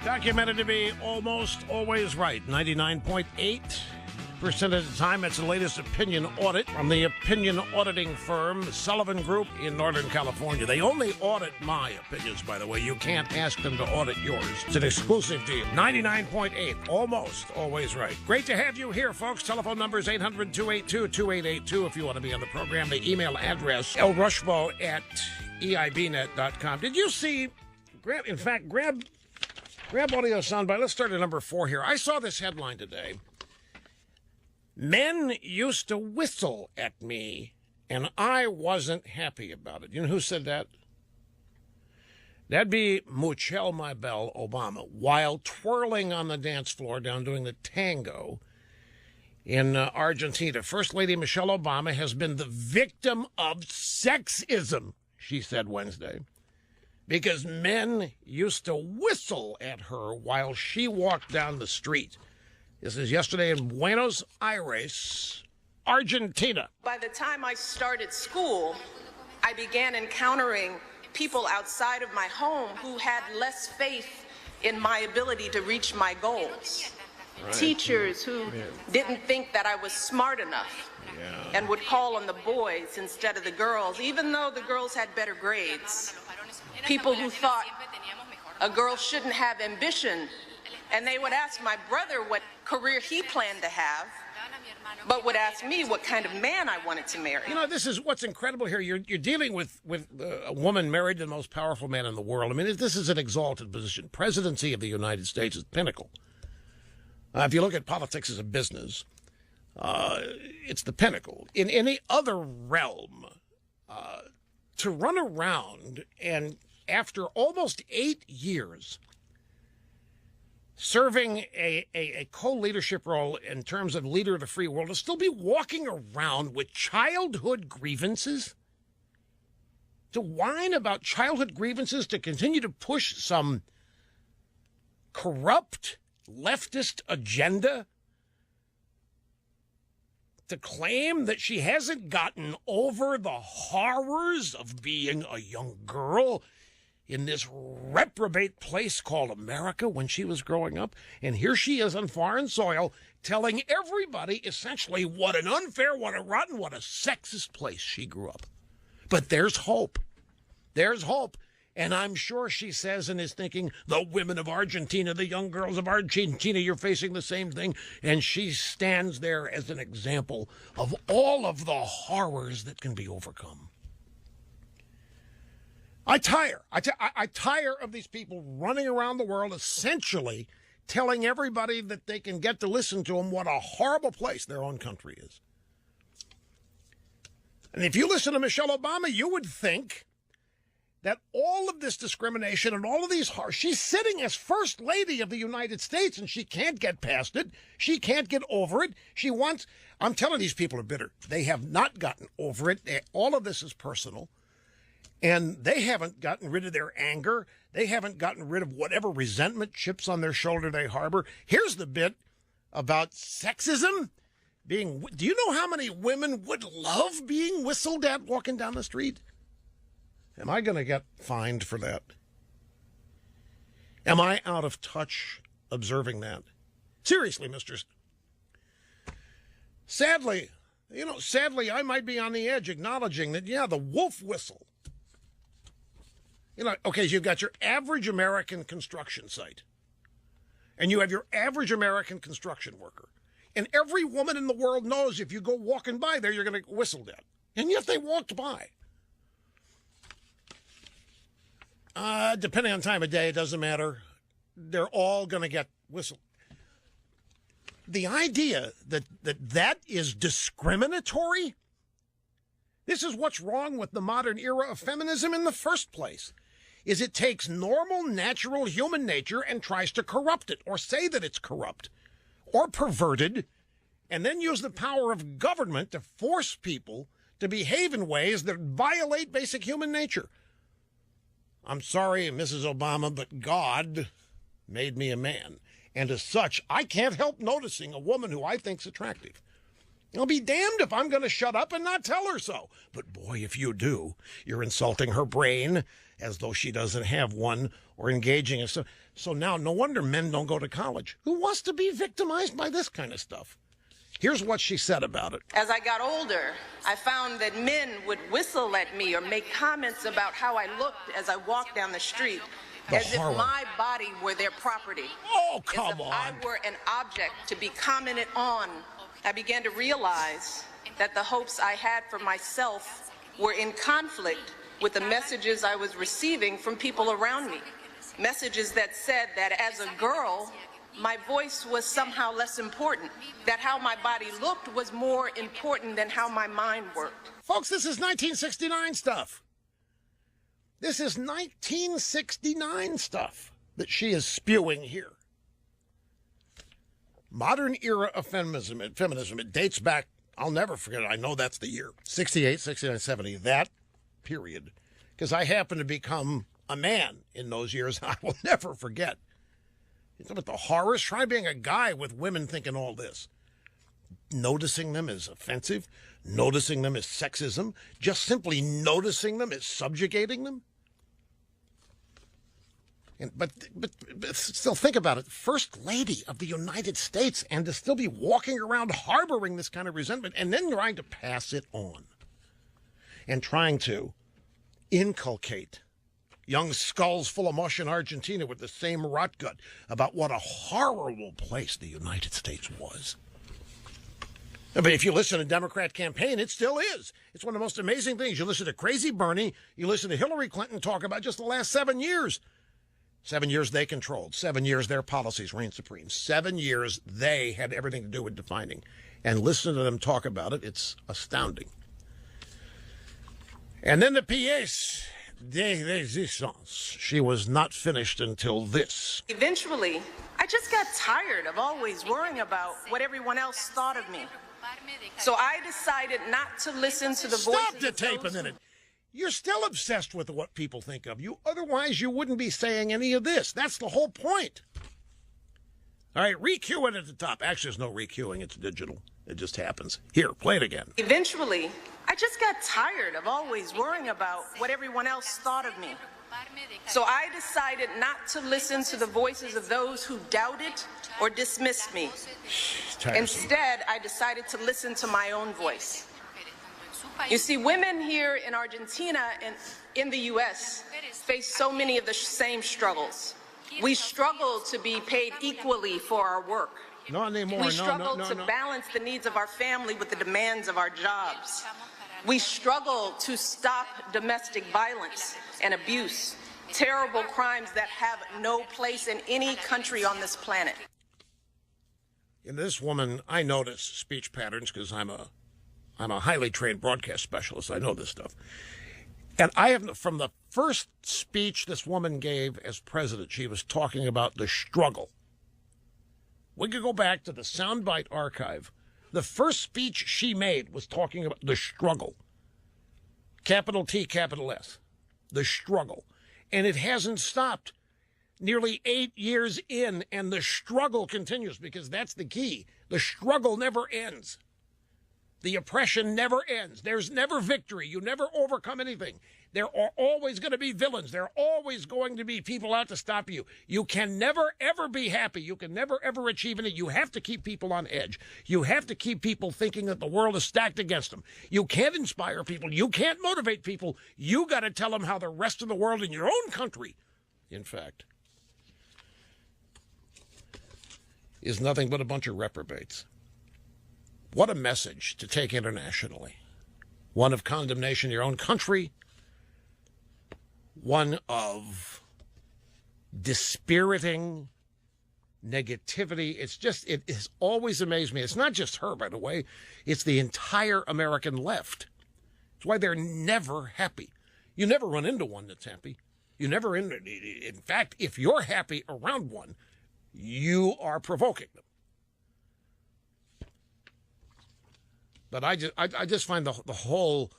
Documented to be almost always right, 99.8% of the time. It's the latest opinion audit from the opinion auditing firm Sullivan Group in Northern California. They only audit my opinions, by the way. You can't ask them to audit yours. It's an exclusive deal. 99.8, almost always right. Great to have you here, folks. Telephone number is 800-282-2882 if you want to be on the program. The email address, lrushbo@eibnet.com. Did you see, grab audio soundbite. Let's start at number 4 here. I saw this headline today. Men used to whistle at me, and I wasn't happy about it. You know who said that? That'd be Michelle Maybell Obama, while twirling on the dance floor down doing the tango in Argentina. First Lady Michelle Obama has been the victim of sexism, she said Wednesday, because men used to whistle at her while she walked down the street. This is yesterday in Buenos Aires, Argentina. By the time I started school, I began encountering people outside of my home who had less faith in my ability to reach my goals. Right. Teachers who didn't think that I was smart enough and would call on the boys instead of the girls, even though the girls had better grades. People who thought a girl shouldn't have ambition, and they would ask my brother what career he planned to have, but would ask me what kind of man I wanted to marry. You know, this is what's incredible here. You're dealing with a woman married to the most powerful man in the world. I mean, this is an exalted position. Presidency of the United States is the pinnacle. If you look at politics as a business, it's the pinnacle. In any other realm, to run around and after almost 8 years serving a co-leadership role in terms of leader of the free world, to still be walking around with childhood grievances, to whine about childhood grievances, to continue to push some corrupt leftist agenda, to claim that she hasn't gotten over the horrors of being a young girl in this reprobate place called America when she was growing up. And here she is on foreign soil telling everybody essentially what an unfair, what a rotten, what a sexist place she grew up. But there's hope. There's hope. And I'm sure she says and is thinking, the women of Argentina, the young girls of Argentina, you're facing the same thing. And she stands there as an example of all of the horrors that can be overcome. I tire of these people running around the world essentially telling everybody that they can get to listen to them what a horrible place their own country is. And if you listen to Michelle Obama, you would think that all of this discrimination and all of these she's sitting as First Lady of the United States and she can't get past it. She can't get over it. I'm telling these people are bitter. They have not gotten over it. All of this is personal. And they haven't gotten rid of their anger. They haven't gotten rid of whatever resentment chips on their shoulder they harbor. Here's the bit about sexism. Do you know how many women would love being whistled at walking down the street? Am I going to get fined for that? Am I out of touch observing that? Seriously, Sadly, I might be on the edge acknowledging that, the wolf whistle. Okay, so you've got your average American construction site, and you have your average American construction worker. And every woman in the world knows if you go walking by there, you're going to get whistled at. And yet they walked by. Depending on time of day, it doesn't matter. They're all going to get whistled. The idea that is discriminatory, this is what's wrong with the modern era of feminism in the first place, is it takes normal, natural human nature and tries to corrupt it or say that it's corrupt or perverted, and then use the power of government to force people to behave in ways that violate basic human nature. I'm sorry, Mrs. Obama, but God made me a man. And as such, I can't help noticing a woman who I think's attractive. I'll be damned if I'm going to shut up and not tell her so. But boy, if you do, you're insulting her brain as though she doesn't have one or engaging in so. So now, no wonder men don't go to college. Who wants to be victimized by this kind of stuff? Here's what she said about it. As I got older, I found that men would whistle at me or make comments about how I looked as I walked down the street, as if my body were their property. Oh, come on. As if I were an object to be commented on. I began to realize that the hopes I had for myself were in conflict with the messages I was receiving from people around me. Messages that said that as a girl, my voice was somehow less important, that how my body looked was more important than how my mind worked. Folks, this is 1969 stuff. This is 1969 stuff that she is spewing here. Modern era of feminism, it dates back, I'll never forget it, I know that's the year, 68, 69, 70, that period. Because I happened to become a man in those years, I will never forget. But the horrors, try being a guy with women thinking all this. Noticing them is offensive, noticing them is sexism, just simply noticing them is subjugating them. But still think about it. First Lady of the United States, and to still be walking around harboring this kind of resentment and then trying to pass it on and trying to inculcate young skulls full of mush in Argentina with the same rot gut about what a horrible place the United States was. But if you listen to Democrat campaign, it still is. It's one of the most amazing things. You listen to Crazy Bernie, you listen to Hillary Clinton talk about just the last 7 years. 7 years they controlled. 7 years their policies reigned supreme. 7 years they had everything to do with defining. And listen to them talk about it. It's astounding. And then the pièce de résistance. She was not finished until this. Eventually, I just got tired of always worrying about what everyone else thought of me. So I decided not to listen to the voices. Stop the tape a minute. You're still obsessed with what people think of you. Otherwise, you wouldn't be saying any of this. That's the whole point. All right, re-cue it at the top. Actually, there's no re-cueing. It's digital. It just happens. Here, play it again. Eventually, I just got tired of always worrying about what everyone else thought of me. So I decided not to listen to the voices of those who doubted or dismissed me. Instead, I decided to listen to my own voice. You see, women here in Argentina and in the U.S. face so many of the same struggles. We struggle to be paid equally for our work. Not anymore. We struggle to balance the needs of our family with the demands of our jobs. We struggle to stop domestic violence and abuse, terrible crimes that have no place in any country on this planet. In this woman, I notice speech patterns because I'm a highly trained broadcast specialist. I know this stuff. And I have, from the first speech this woman gave as president, she was talking about the struggle. We could go back to the soundbite archive. The first speech she made was talking about the struggle. Capital T, capital S. The struggle. And it hasn't stopped. Nearly 8 years in, and the struggle continues, because that's the key. The struggle never ends. The oppression never ends. There's never victory. You never overcome anything. There are always going to be villains. There are always going to be people out to stop you. You can never, ever be happy. You can never, ever achieve anything. You have to keep people on edge. You have to keep people thinking that the world is stacked against them. You can't inspire people. You can't motivate people. You got to tell them how the rest of the world in your own country, in fact, is nothing but a bunch of reprobates. What a message to take internationally. One of condemnation in your own country, one of dispiriting negativity. It has always amazed me. It's not just her, by the way. It's the entire American left. It's why they're never happy. You never run into one that's happy. You never, in fact, if you're happy around one, you are provoking them. But I just find the whole,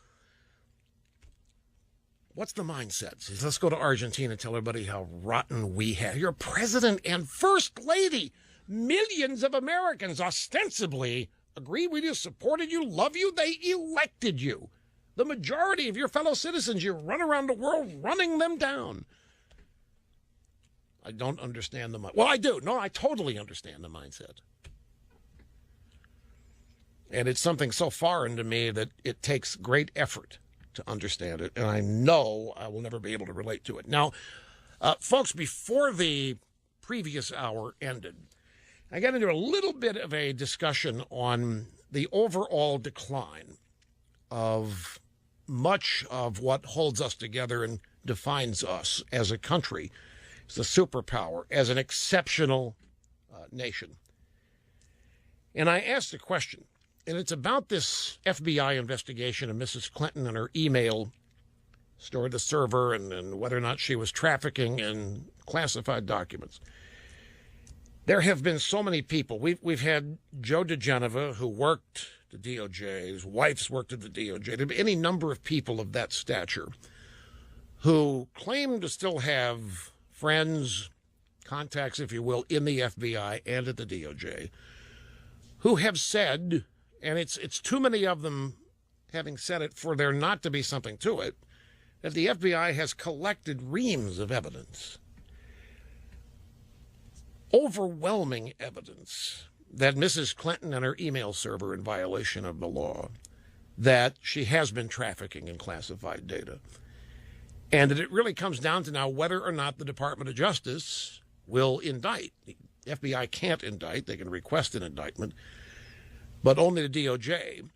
what's the mindset? Says, let's go to Argentina and tell everybody how rotten we have. Your president and first lady, millions of Americans ostensibly agree with you, supported you, love you. They elected you. The majority of your fellow citizens, you run around the world running them down. I don't understand the mindset. Well, I do. No, I totally understand the mindset. And it's something so foreign to me that it takes great effort to understand it. And I know I will never be able to relate to it. Now, folks, before the previous hour ended, I got into a little bit of a discussion on the overall decline of much of what holds us together and defines us as a country, as a superpower, as an exceptional nation. And I asked a question. And it's about this FBI investigation of Mrs. Clinton and her email stored the server and whether or not she was trafficking in classified documents. There have been so many people. We've had Joe DeGeneva, who worked at the DOJ. His wife's worked at the DOJ. There have been any number of people of that stature who claim to still have friends, contacts, if you will, in the FBI and at the DOJ, who have said, and it's too many of them having said it for there not to be something to it, that the FBI has collected reams of evidence, overwhelming evidence, that Mrs. Clinton and her email server are in violation of the law, that she has been trafficking in classified data, and that it really comes down to now whether or not the Department of Justice will indict. The FBI can't indict. They can request an indictment, but only the DOJ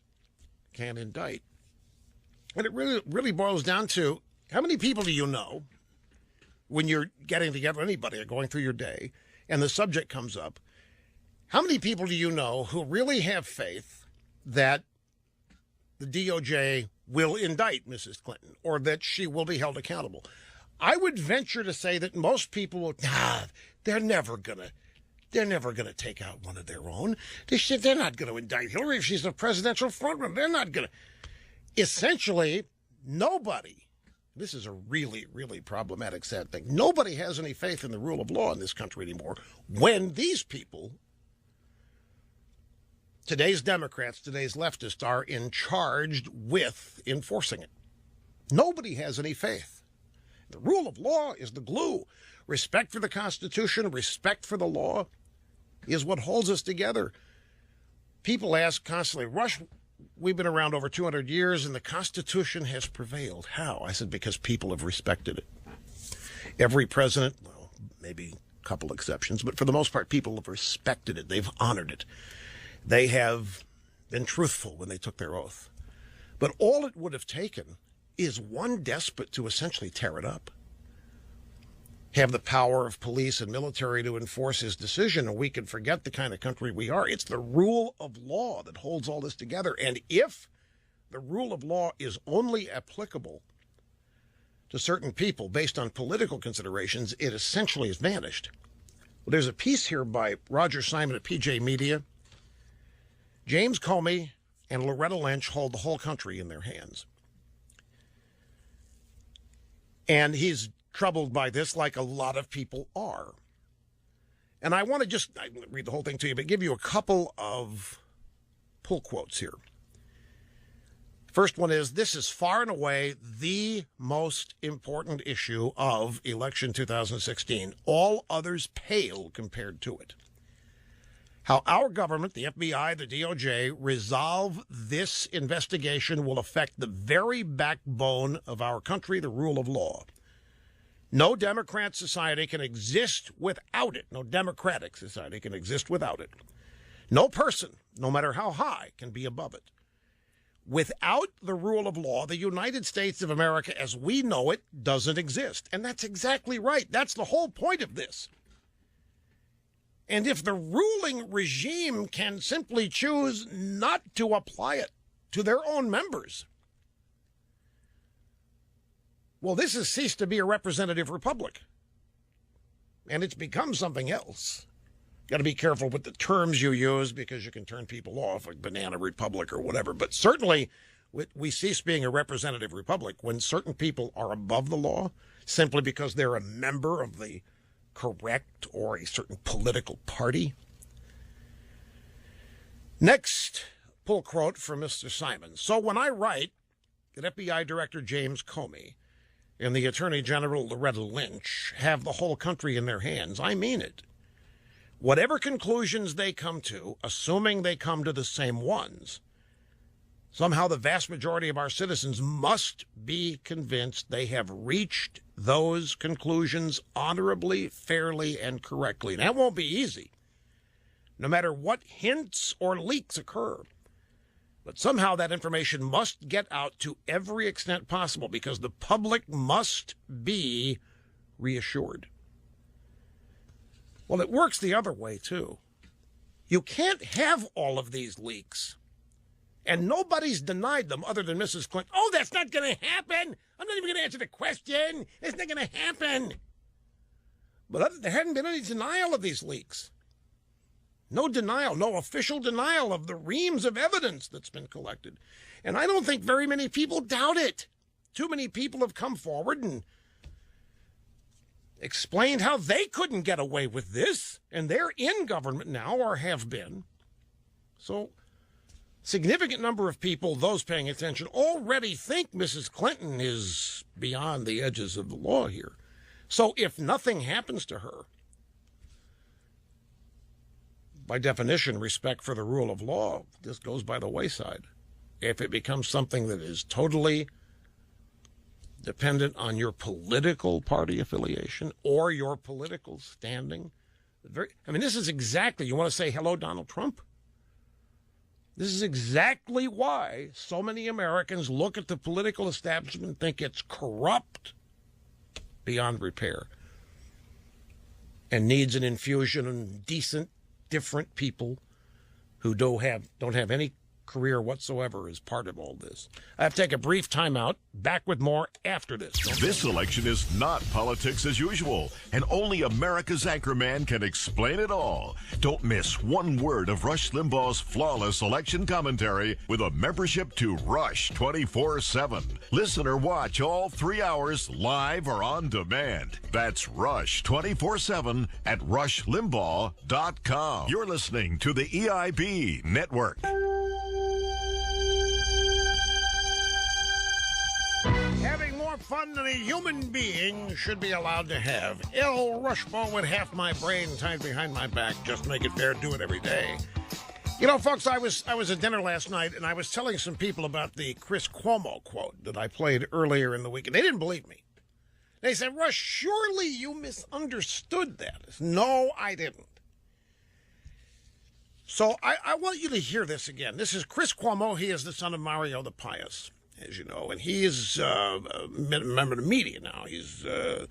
can indict. And it really boils down to, how many people do you know when you're getting together, anybody, or going through your day, and the subject comes up, how many people do you know who really have faith that the DOJ will indict Mrs. Clinton or that she will be held accountable? I would venture to say that most people will, they're never going to take out one of their own. They're not going to indict Hillary if she's a presidential frontrunner. They're not going to. Essentially, nobody, this is a really, really problematic, sad thing, nobody has any faith in the rule of law in this country anymore when these people, today's Democrats, today's leftists, are charged with enforcing it. Nobody has any faith. The rule of law is the glue. Respect for the Constitution, respect for the law is what holds us together. People ask constantly, Rush, we've been around over 200 years and the Constitution has prevailed. How? I said, because people have respected it. Every president, well, maybe a couple exceptions, but for the most part, people have respected it. They've honored it. They have been truthful when they took their oath. But all it would have taken is one despot to essentially tear it up, have the power of police and military to enforce his decision, and we can forget the kind of country we are. It's the rule of law that holds all this together. And if the rule of law is only applicable to certain people based on political considerations, it essentially has vanished. Well, there's a piece here by Roger Simon at PJ Media. James Comey and Loretta Lynch hold the whole country in their hands. And he's troubled by this, like a lot of people are. And I want to I read the whole thing to you, but give you a couple of pull quotes here. First one is, this is far and away the most important issue of election 2016. All others pale compared to it. How our government, the FBI, the DOJ, resolve this investigation will affect the very backbone of our country, the rule of law. No Democrat society can exist without it. No democratic society can exist without it. No person, no matter how high, can be above it. Without the rule of law, the United States of America as we know it doesn't exist. And that's exactly right. That's the whole point of this. And if the ruling regime can simply choose not to apply it to their own members, well, this has ceased to be a representative republic. And it's become something else. Got to be careful with the terms you use because you can turn people off, like banana republic or whatever. But certainly we cease being a representative republic when certain people are above the law simply because they're a member of the correct or a certain political party. Next pull quote from Mr. Simon. So when I write that FBI Director James Comey and the Attorney General Loretta Lynch have the whole country in their hands, I mean it. Whatever conclusions they come to, assuming they come to the same ones, somehow the vast majority of our citizens must be convinced they have reached those conclusions honorably, fairly, and correctly. And that won't be easy, no matter what hints or leaks occur. But somehow that information must get out to every extent possible because the public must be reassured. Well, it works the other way, too. You can't have all of these leaks. And nobody's denied them other than Mrs. Clinton. Oh, that's not going to happen. I'm not even going to answer the question. It's not going to happen. But there hadn't been any denial of these leaks. No denial, no official denial of the reams of evidence that's been collected. And I don't think very many people doubt it. Too many people have come forward and explained how they couldn't get away with this, and they're in government now, or have been. So, significant number of people, those paying attention, already think Mrs. Clinton is beyond the edges of the law here. So if nothing happens to her, by definition, respect for the rule of law just goes by the wayside. If it becomes something that is totally dependent on your political party affiliation or your political standing. This is exactly, you want to say hello, Donald Trump? This is exactly why so many Americans look at the political establishment and think it's corrupt beyond repair and needs an infusion of decent, different people who don't have any career whatsoever as part of all this. I have to take a brief timeout. Back with more after this. This election is not politics as usual, and only America's anchorman can explain it all. Don't miss one word of Rush Limbaugh's flawless election commentary with a membership to Rush 24/7. Listen or watch all 3 hours live or on demand. That's Rush 24/7 at rushlimbaugh.com. You're listening to the EIB Network. Having more fun than a human being should be allowed to have. L. Rushmore with half my brain tied behind my back. Just make it fair, do it every day. You know, folks, I was at dinner last night, and I was telling some people about the Chris Cuomo quote that I played earlier in the week, and they didn't believe me. They said, Rush, surely you misunderstood that. No, I didn't. So I want you to hear this again. This is Chris Cuomo. He is the son of Mario the Pious, as you know, and he is a member of the media now. He's a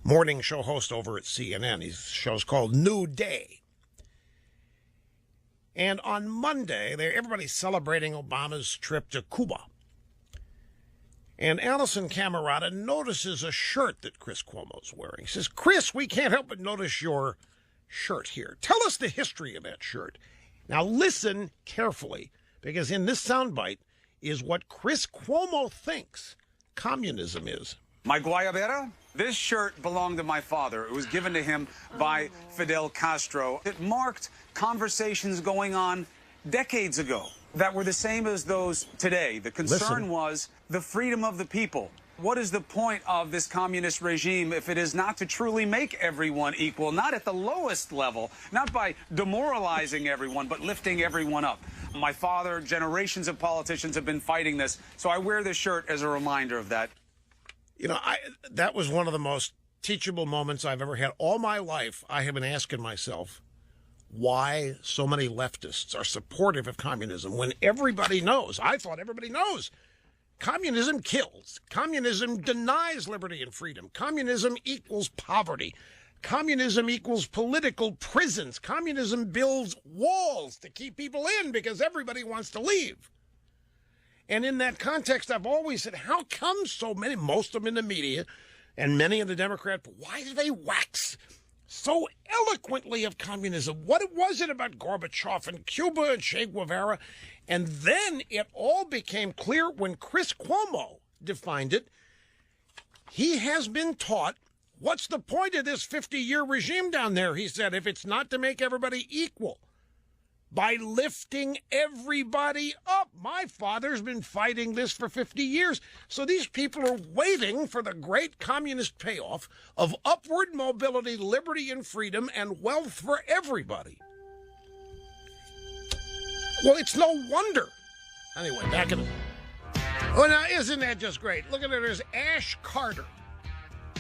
morning show host over at CNN. His show's called New Day. And on Monday, everybody's celebrating Obama's trip to Cuba. And Allison Camerata notices a shirt that Chris Cuomo's wearing. She says, Chris, we can't help but notice your shirt here. Tell us the history of that shirt. Now listen carefully, because in this soundbite is what Chris Cuomo thinks communism is. My Guayabera? This shirt belonged to my father. It was given to him by Fidel Castro. It marked conversations going on decades ago that were the same as those today. The concern was the freedom of the people. What is the point of this communist regime if it is not to truly make everyone equal, not at the lowest level, not by demoralizing everyone, but lifting everyone up? My father, generations of politicians have been fighting this, so I wear this shirt as a reminder of that. You know, that was one of the most teachable moments I've ever had. All my life, I have been asking myself why so many leftists are supportive of communism when everybody knows, I thought everybody knows, communism kills. Communism denies liberty and freedom. Communism equals poverty. Communism equals political prisons. Communism builds walls to keep people in because everybody wants to leave. And in that context, I've always said, how come so many, most of them in the media and many in the Democrat, why do they wax so eloquently of communism? What was it about Gorbachev and Cuba and Che Guevara? And then it all became clear when Chris Cuomo defined it. He has been taught, what's the point of this 50-year regime down there? He said, if it's not to make everybody equal, by lifting everybody up. My father's been fighting this for 50 years. So these people are waiting for the great communist payoff of upward mobility, liberty, and freedom, and wealth for everybody. Well, it's no wonder. Anyway, back in the... Oh, now, isn't that just great? Look at it. There's Ash Carter,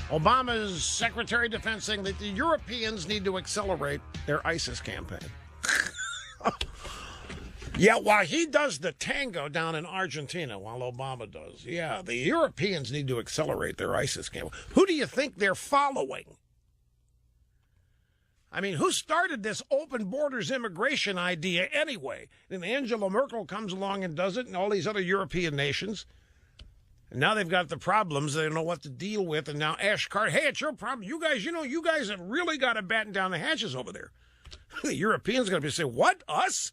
Obama's Secretary of Defense, saying that the Europeans need to accelerate their ISIS campaign. Yeah, while he does the tango down in Argentina, while Obama does, yeah, the Europeans need to accelerate their ISIS campaign. Who do you think they're following? I mean, who started this open borders immigration idea anyway? And Angela Merkel comes along and does it, and all these other European nations. And now they've got the problems. They don't know what to deal with. And now Ash Carter, hey, it's your problem. You guys have really got to batten down the hatches over there. The Europeans are going to be saying, what, us?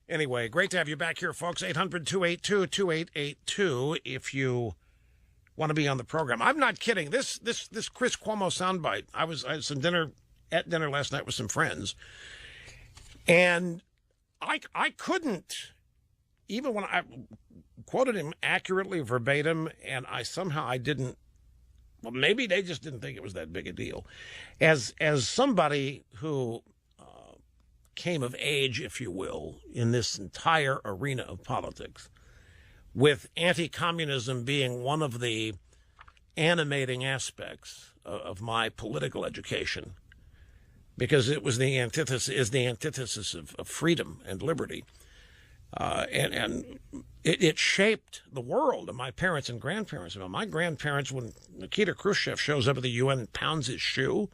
Anyway, great to have you back here, folks. 800-282-2882 if you want to be on the program. I'm not kidding. This Chris Cuomo soundbite, I had some dinner last night with some friends, and I couldn't, even when I quoted him accurately, verbatim, and I didn't. Well, maybe they just didn't think it was that big a deal. As somebody who came of age, if you will, in this entire arena of politics, with anti-communism being one of the animating aspects of my political education, because it was the antithesis of freedom and liberty. And it shaped the world of my parents and grandparents. My grandparents, when Nikita Khrushchev shows up at the UN and pounds his shoe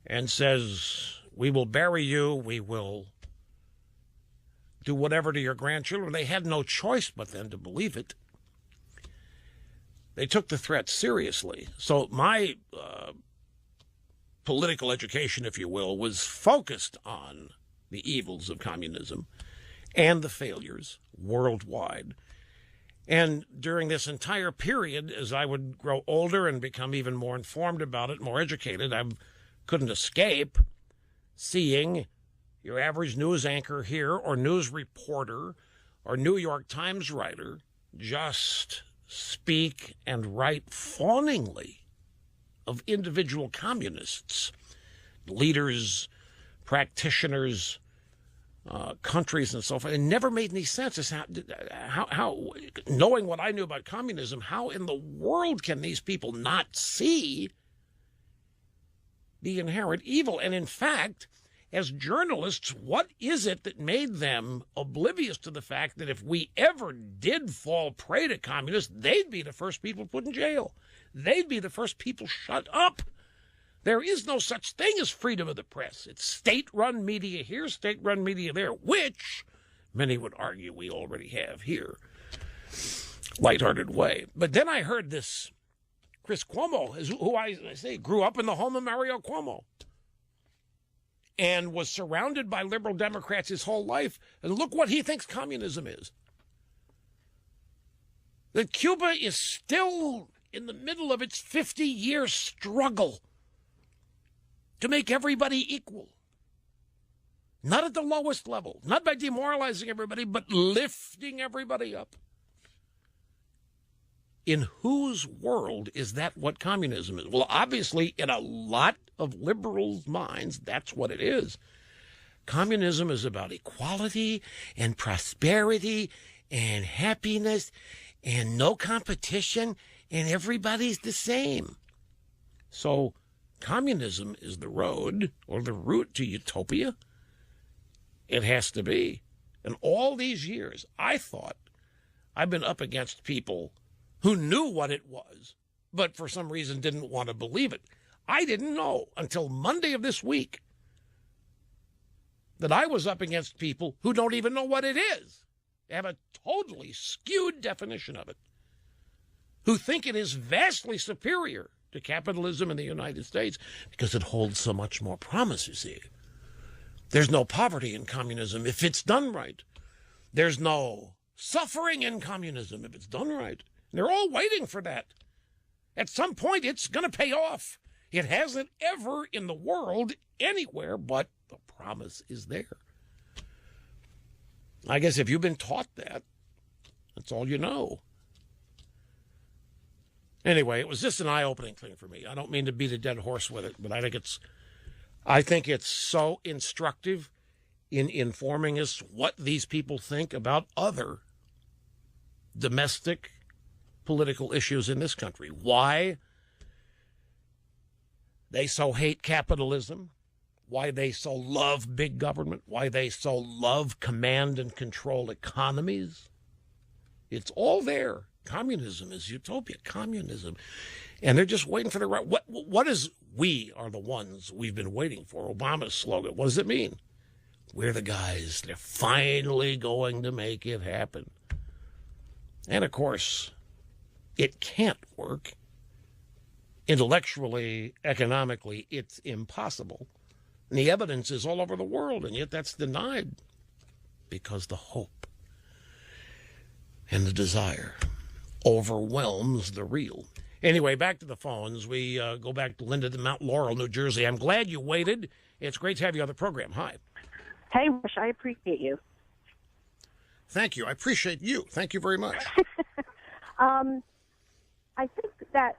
and says, we will bury you, we will do whatever to your grandchildren, they had no choice but then to believe it. They took the threat seriously. So my political education, if you will, was focused on the evils of communism and the failures worldwide. And during this entire period, as I would grow older and become even more informed about it, more educated, I couldn't escape seeing your average news anchor here or news reporter or New York Times writer just speak and write fawningly of individual communists, leaders, practitioners, countries and so forth. It never made any sense as how knowing what I knew about communism, how in the world can these people not see the inherent evil? And in fact, as journalists, what is it that made them oblivious to the fact that if we ever did fall prey to communists, they'd be the first people put in jail. They'd be the first people shut up. There is no such thing as freedom of the press. It's state-run media here, state-run media there, which many would argue we already have here. Lighthearted way. But then I heard this Chris Cuomo, who I say grew up in the home of Mario Cuomo and was surrounded by liberal Democrats his whole life. And look what he thinks communism is. That Cuba is still in the middle of its 50-year struggle to make everybody equal. Not at the lowest level, not by demoralizing everybody, but lifting everybody up. In whose world is that what communism is? Well, obviously, in a lot of liberals' minds, that's what it is. Communism is about equality and prosperity and happiness and no competition, and everybody's the same. So communism is the road or the route to utopia. It has to be. And all these years, I thought I've been up against people who knew what it was, but for some reason didn't want to believe it. I didn't know until Monday of this week that I was up against people who don't even know what it is. They have a totally skewed definition of it, who think it is vastly superior to capitalism in the United States because it holds so much more promise, you see. There's no poverty in communism if it's done right. There's no suffering in communism if it's done right. They're all waiting for that. At some point, it's going to pay off. It hasn't ever in the world anywhere, but the promise is there. I guess if you've been taught that, that's all you know. Anyway, it was just an eye-opening thing for me. I don't mean to beat a dead horse with it, but I think it's so instructive in informing us what these people think about other domestic political issues in this country. Why they so hate capitalism, why they so love big government, why they so love command and control economies. It's all there. Communism is utopia, communism. And they're just waiting for the right. What is we are the ones we've been waiting for? Obama's slogan. What does it mean? We're the guys. They're finally going to make it happen. And of course, it can't work. Intellectually, economically, it's impossible. And the evidence is all over the world, and yet that's denied because the hope and the desire overwhelms the real. Anyway, back to the phones. We go back to Linda in Mount Laurel, New Jersey. I'm glad you waited. It's great to have you on the program. Hi. Hey, Rush, I appreciate you. Thank you. I appreciate you. Thank you very much. I think that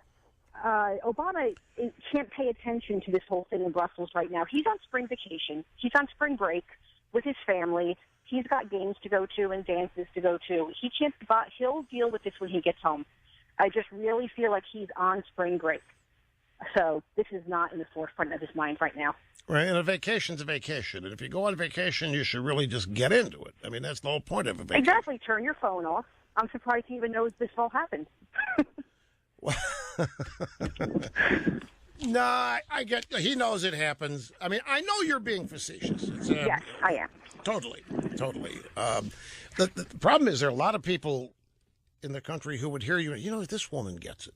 Obama can't pay attention to this whole thing in Brussels right now. He's on spring vacation. He's on spring break with his family. He's got games to go to and dances to go to. He can't. He'll deal with this when he gets home. I just really feel like he's on spring break. So this is not in the forefront of his mind right now. Right, and a vacation's a vacation. And if you go on vacation, you should really just get into it. I mean, that's the whole point of a vacation. Exactly. Turn your phone off. I'm surprised he even knows this all happened. No, I get. He knows it happens. I mean, I know you're being facetious. Yes, I am. Totally. The problem is there are a lot of people in the country who would hear you. You know, this woman gets it.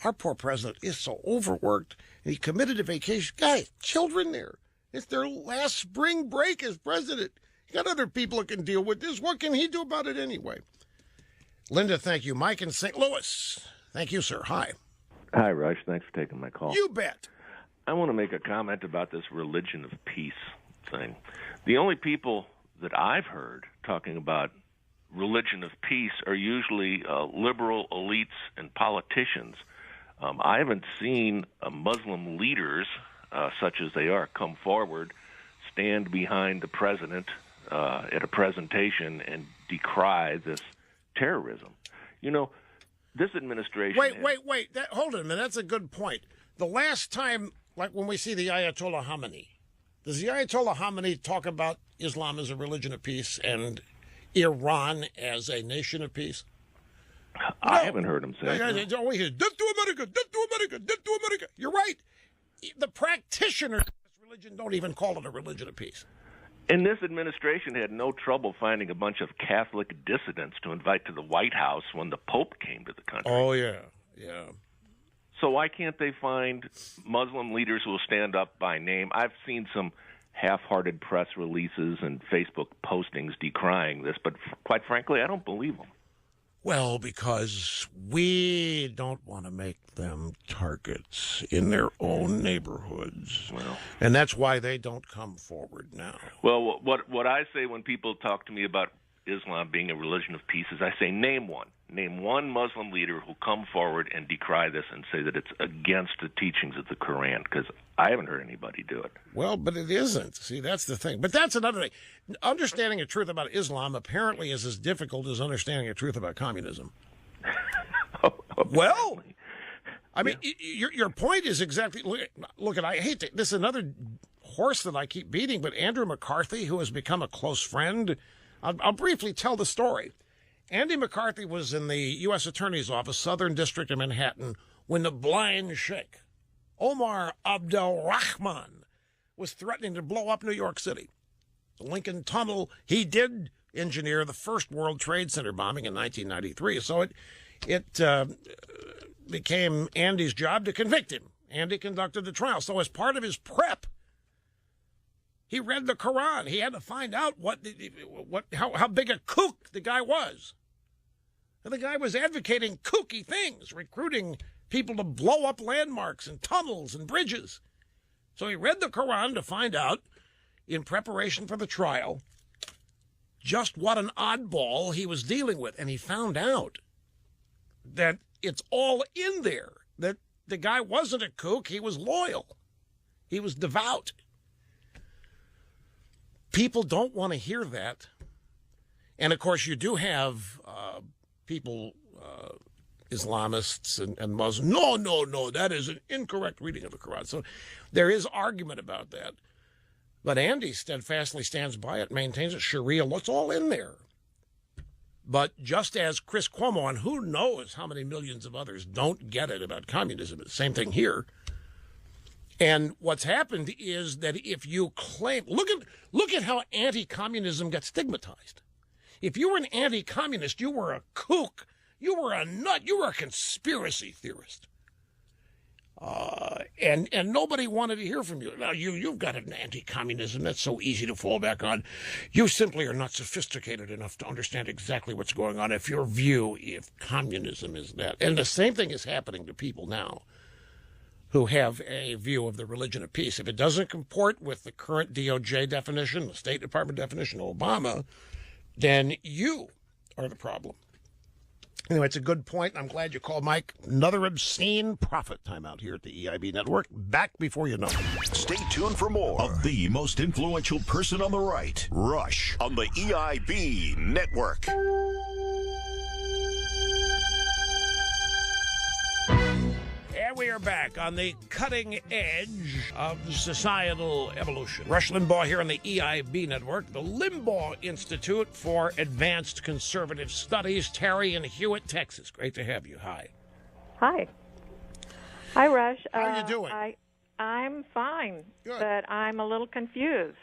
Our poor president is so overworked, and he committed to vacation. Guys, children there. It's their last spring break as president. You got other people who can deal with this. What can he do about it anyway? Linda, thank you. Mike in St. Louis. Thank you, sir. Hi. Hi, Rush. Thanks for taking my call. You bet. I want to make a comment about this religion of peace thing. The only people that I've heard talking about religion of peace are usually liberal elites and politicians. I haven't seen Muslim leaders, such as they are, come forward, stand behind the president at a presentation and decry this terrorism. You know, this administration... Wait. Hold on a minute. That's a good point. The last time, like when we see the Ayatollah Khamenei, Does the Ayatollah Khamenei talk about Islam as a religion of peace and Iran as a nation of peace? I haven't heard him say it. It's always death to America, death to America, death to America. You're right. The practitioners of this religion don't even call it a religion of peace. And this administration had no trouble finding a bunch of Catholic dissidents to invite to the White House when the Pope came to the country. Oh, yeah. So why can't they find Muslim leaders who will stand up by name? I've seen some half-hearted press releases and Facebook postings decrying this, but quite frankly, I don't believe them. Well, because we don't want to make them targets in their own neighborhoods. Well, and that's why they don't come forward now. Well, what I say when people talk to me about Islam being a religion of peace is I say, name one. Name one Muslim leader who'll come forward and decry this and say that it's against the teachings of the Quran, because I haven't heard anybody do it. Well, but it isn't. See, that's the thing. But that's another thing. Understanding the truth about Islam apparently is as difficult as understanding the truth about communism. Well, I mean, your point is exactly. Look, I hate to, this is another horse that I keep beating, but Andrew McCarthy, who has become a close friend, I'll briefly tell the story. Andy McCarthy was in the U.S. Attorney's Office, Southern District of Manhattan, when the blind sheikh, Omar Abdel Rahman, was threatening to blow up New York City. The Lincoln Tunnel, he did engineer the first World Trade Center bombing in 1993, so it became Andy's job to convict him. Andy conducted the trial. So as part of his prep, he read the Quran. He had to find out how big a kook the guy was. And the guy was advocating kooky things, recruiting people to blow up landmarks and tunnels and bridges. So he read the Quran to find out, in preparation for the trial, just what an oddball he was dealing with. And he found out that it's all in there, that the guy wasn't a kook, he was loyal. He was devout. People don't want to hear that. And, of course, you do have people, Islamists and Muslims. No, that is an incorrect reading of the Quran. So there is argument about that. But Andy steadfastly stands by it, maintains it. Sharia, it's all in there. But just as Chris Cuomo, and who knows how many millions of others don't get it about communism, it's the same thing here. And what's happened is that if you claim, look at how anti-communism got stigmatized. If you were an anti-communist, you were a kook, you were a nut, you were a conspiracy theorist. And nobody wanted to hear from you. Now, you've got an anti-communism that's so easy to fall back on. You simply are not sophisticated enough to understand exactly what's going on if communism is that. And the same thing is happening to people now who have a view of the religion of peace. If it doesn't comport with the current DOJ definition, the State Department definition of Obama, then you are the problem. Anyway, it's a good point. I'm glad you called, Mike. Another obscene profit time out here at the EIB Network. Back before you know it. Stay tuned for more of the most influential person on the right, Rush, on the EIB Network. And we are back on the cutting edge of societal evolution. Rush Limbaugh here on the EIB Network, the Limbaugh Institute for Advanced Conservative Studies. Terry in Hewitt, Texas. Great to have you. Hi. Hi. Hi, Rush. How are you doing? I'm fine, Good. but I'm a little confused.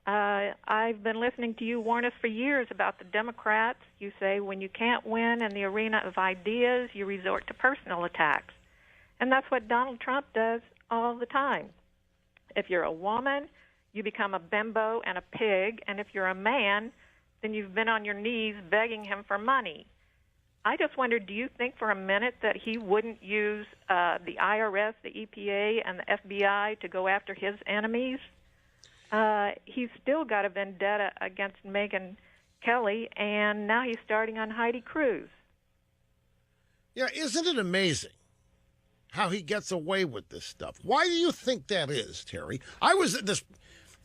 I've been listening to you warn us for years about the Democrats. You say when you can't win in the arena of ideas, you resort to personal attacks. And that's what Donald Trump does all the time. If you're a woman, you become a bimbo and a pig. And if you're a man, then you've been on your knees begging him for money. I just wondered, do you think for a minute that he wouldn't use the IRS, the EPA, and the FBI to go after his enemies? He's still got a vendetta against Megyn Kelly, and now he's starting on Heidi Cruz. Yeah, isn't it amazing how he gets away with this stuff? Why do you think that is, Terry? I was at this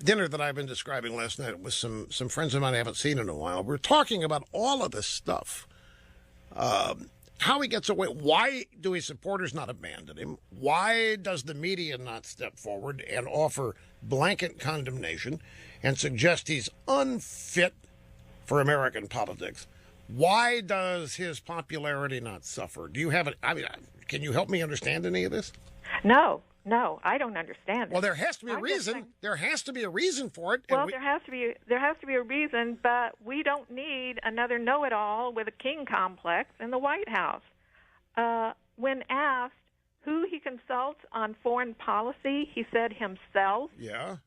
dinner that I've been describing last night with some friends of mine I haven't seen in a while. We're talking about all of this stuff. how he gets away. Why do his supporters not abandon him? Why does the media not step forward and offer blanket condemnation and suggest he's unfit for American politics? Why does his popularity not suffer? Do you have it? I mean, can you help me understand any of this? No, I don't understand it. Well, there has to be a reason. There has to be a reason for it. Well, there has to be a reason, but we don't need another know-it-all with a king complex in the White House. When asked who he consults on foreign policy, he said himself. Yeah.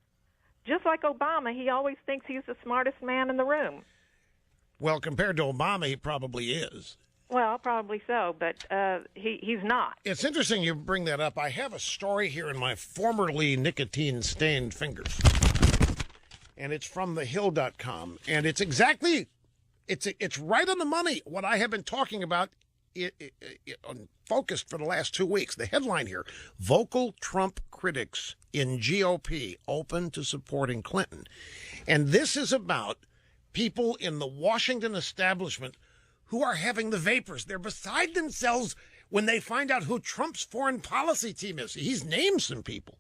Just like Obama, he always thinks he's the smartest man in the room. Well, compared to Obama, he probably is. Well, probably so, but he's not. It's interesting you bring that up. I have a story here in my formerly nicotine-stained fingers, and it's from thehill.com, and it's exactly, it's right on the money what I have been talking about focused for the last 2 weeks. The headline here, vocal Trump critics in GOP open to supporting Clinton. And this is about people in the Washington establishment who are having the vapors. They're beside themselves when they find out who Trump's foreign policy team is. He's named some people.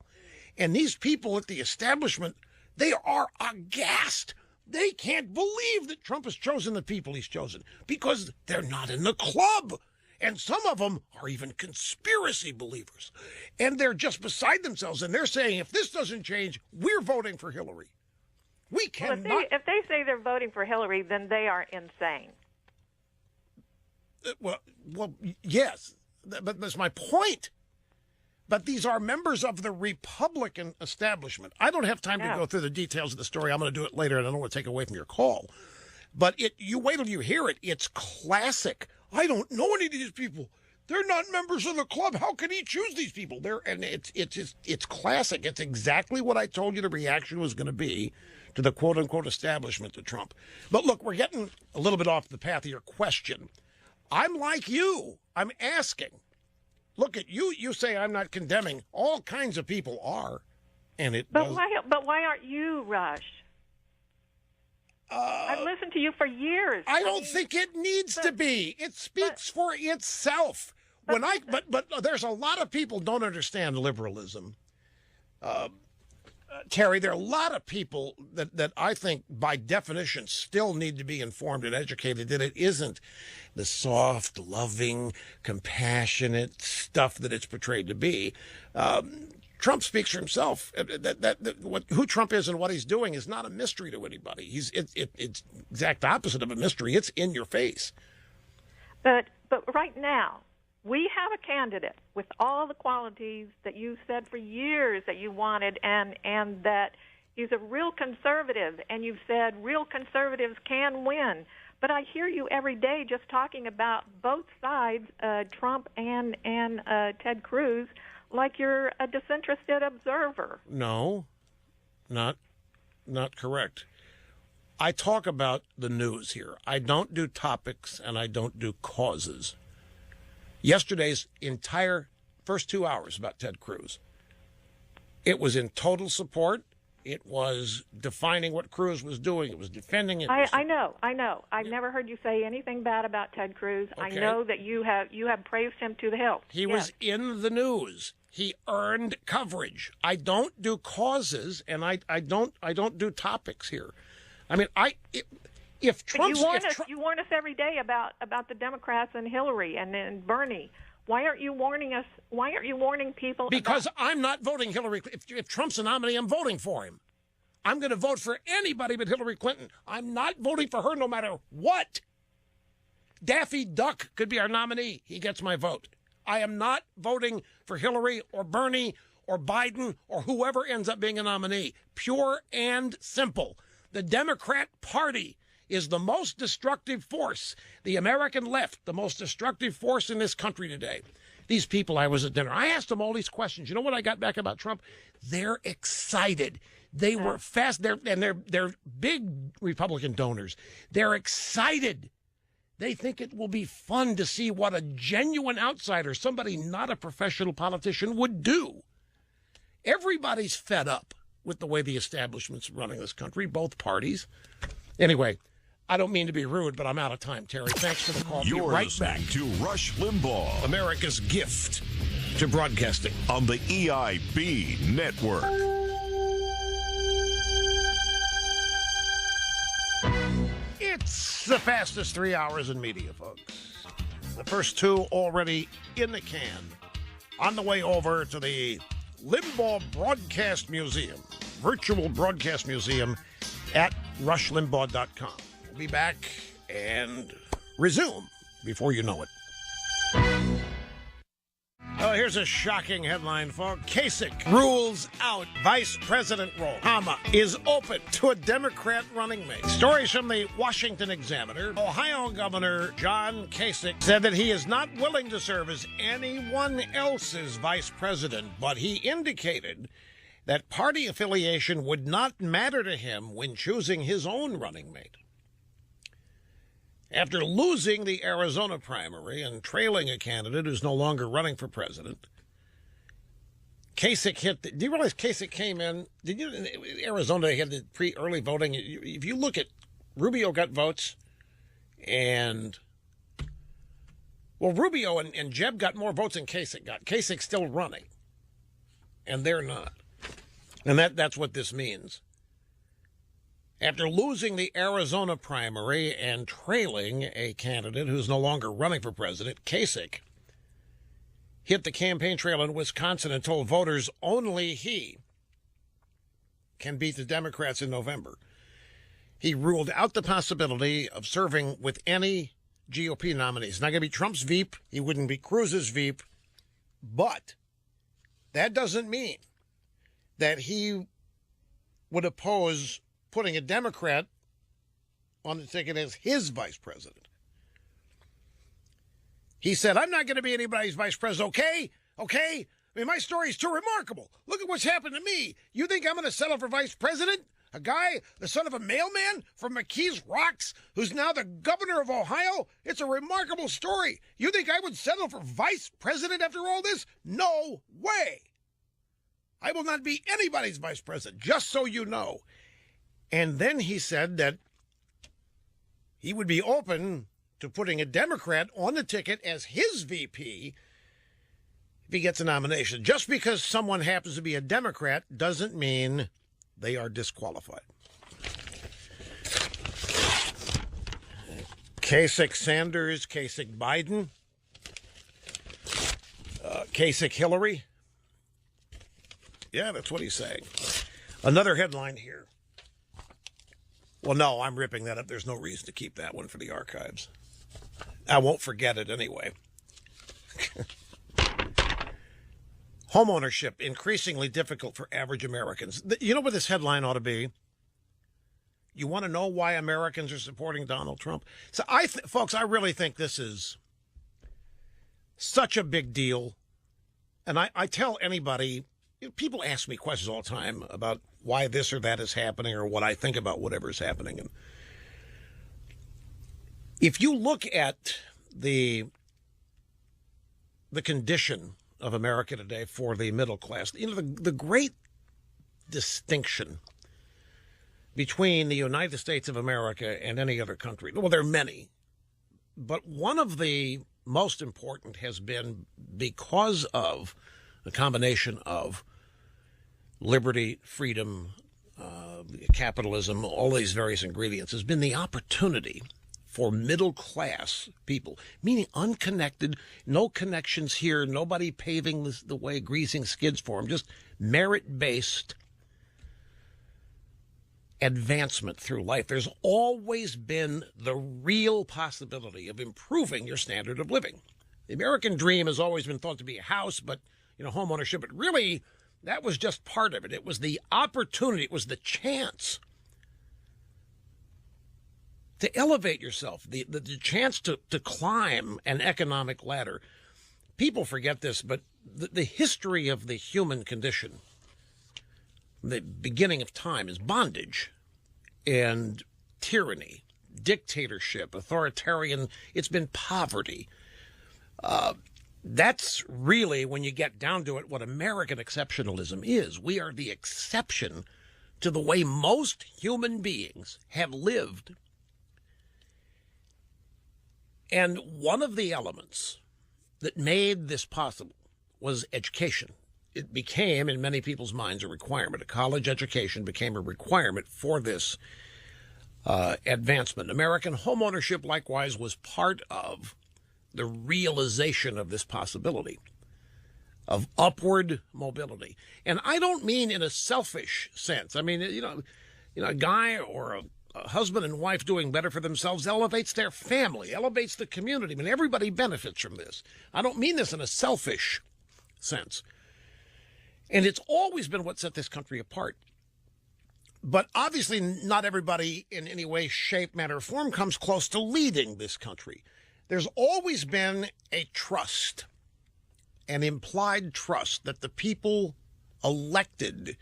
And these people at the establishment, they are aghast. They can't believe that Trump has chosen the people he's chosen because they're not in the club. And some of them are even conspiracy believers. And they're just beside themselves. And they're saying, if this doesn't change, we're voting for Hillary. We cannot. Well, if they say they're voting for Hillary, then they are insane. Well, yes, but that's my point. But these are members of the Republican establishment. I don't have time to go through the details of the story. I'm going to do it later, and I don't want to take away from your call. But you wait till you hear it. It's classic. I don't know any of these people. They're not members of the club. How can he choose these people? It's classic. It's exactly what I told you the reaction was going to be to the quote-unquote establishment to Trump. But look, we're getting a little bit off the path of your question. I'm like you. I'm asking. Look at you. You say I'm not condemning. All kinds of people are, and it. But why aren't you, Rush? I've listened to you for years. I don't think it needs to be. It speaks for itself. But there's a lot of people don't understand liberalism. Terry, there are a lot of people that I think by definition still need to be informed and educated that it isn't the soft, loving, compassionate stuff that it's portrayed to be. Trump speaks for himself. Who Trump is and what he's doing is not a mystery to anybody. It's exact opposite of a mystery. It's in your face. But right now, we have a candidate with all the qualities that you said for years that you wanted, and that he's a real conservative, and you've said real conservatives can win. But I hear you every day just talking about both sides, Trump and Ted Cruz, like you're a disinterested observer. No, not correct. I talk about the news here. I don't do topics, and I don't do causes. Yesterday's entire first 2 hours about Ted Cruz, it was in total support. It was defining what Cruz was doing. It was defending it. I know. I've never heard you say anything bad about Ted Cruz. Okay. I know that you have praised him to the hilt. He was in the news. He earned coverage. I don't do causes, and I don't do topics here. I mean, if Trump, you warn us every day about the Democrats and Hillary and Bernie. Why aren't you warning us? Why aren't you warning people? Because I'm not voting Hillary. If Trump's a nominee, I'm voting for him. I'm going to vote for anybody but Hillary Clinton. I'm not voting for her no matter what. Daffy Duck could be our nominee. He gets my vote. I am not voting for Hillary or Bernie or Biden or whoever ends up being a nominee. Pure and simple. The Democrat Party is the most destructive force, the American left, the most destructive force in this country today. These people, I was at dinner, I asked them all these questions. You know what I got back about Trump? They're excited. They were fast. They're big Republican donors. They're excited. They think it will be fun to see what a genuine outsider, somebody not a professional politician, would do. Everybody's fed up with the way the establishment's running this country, both parties. Anyway, I don't mean to be rude, but I'm out of time, Terry. Thanks for the call. You're Be right listening back. to Rush Limbaugh America's gift to broadcasting on the EIB Network. It's the fastest 3 hours in media, folks. The first two already in the can. On the way over to the Limbaugh Broadcast Museum, virtual broadcast museum at rushlimbaugh.com. We'll be back and resume before you know it. Oh, here's a shocking headline, folks. Kasich rules out vice president role. Obama is open to a Democrat running mate. Stories from the Washington Examiner. Ohio Governor John Kasich said that he is not willing to serve as anyone else's vice president, but he indicated that party affiliation would not matter to him when choosing his own running mate. After losing the Arizona primary and trailing a candidate who's no longer running for president, Kasich hit do you realize Kasich came in? Did you? Arizona, they had the early voting. If you look at Rubio got votes, and Rubio and Jeb got more votes than Kasich got. Kasich's still running, and they're not. And that's what this means. After losing the Arizona primary and trailing a candidate who's no longer running for president, Kasich hit the campaign trail in Wisconsin and told voters only he can beat the Democrats in November. He ruled out the possibility of serving with any GOP nominees. It's not going to be Trump's Veep. He wouldn't be Cruz's Veep. But that doesn't mean that he would oppose putting a Democrat on the ticket as his vice president. He said, I'm not going to be anybody's vice president, okay? Okay? I mean, my story is too remarkable. Look at what's happened to me. You think I'm going to settle for vice president? A guy, the son of a mailman from McKees Rocks, who's now the governor of Ohio? It's a remarkable story. You think I would settle for vice president after all this? No way. I will not be anybody's vice president, just so you know. And then he said that he would be open to putting a Democrat on the ticket as his VP if he gets a nomination. Just because someone happens to be a Democrat doesn't mean they are disqualified. Kasich Sanders, Kasich Biden, Kasich Hillary. Yeah, that's what he's saying. Another headline here. Well, no, I'm ripping that up. There's no reason to keep that one for the archives. I won't forget it anyway. Homeownership increasingly difficult for average Americans. You know what this headline ought to be? You want to know why Americans are supporting Donald Trump? So folks, I really think this is such a big deal. And I tell anybody, people ask me questions all the time about why this or that is happening or what I think about whatever is happening. And if you look at the condition of America today for the middle class, you know, the great distinction between the United States of America and any other country, well, there are many, but one of the most important has been because of a combination of liberty, freedom, capitalism, all these various ingredients, has been the opportunity for middle-class people, meaning unconnected, no connections here, nobody paving the way, greasing skids for them, just merit-based advancement through life. There's always been the real possibility of improving your standard of living. The American dream has always been thought to be a house, but, you know, home ownership, but really, that was just part of it. It was the opportunity, it was the chance to elevate yourself, the chance to climb an economic ladder. People forget this, but the history of the human condition, the beginning of time, is bondage and tyranny, dictatorship, authoritarian. It's been poverty. That's really, when you get down to it, what American exceptionalism is. We are the exception to the way most human beings have lived And one of the elements that made this possible was education. It became, in many people's minds, a requirement. A college education became a requirement for this advancement. American homeownership, likewise, was part of the realization of this possibility of upward mobility. And I don't mean in a selfish sense. I mean, a guy or a husband and wife doing better for themselves elevates their family, elevates the community. I mean, everybody benefits from this. I don't mean this in a selfish sense. And it's always been what set this country apart. But obviously not everybody in any way, shape, manner, or form comes close to leading this country. There's always been a trust, an implied trust that the people elected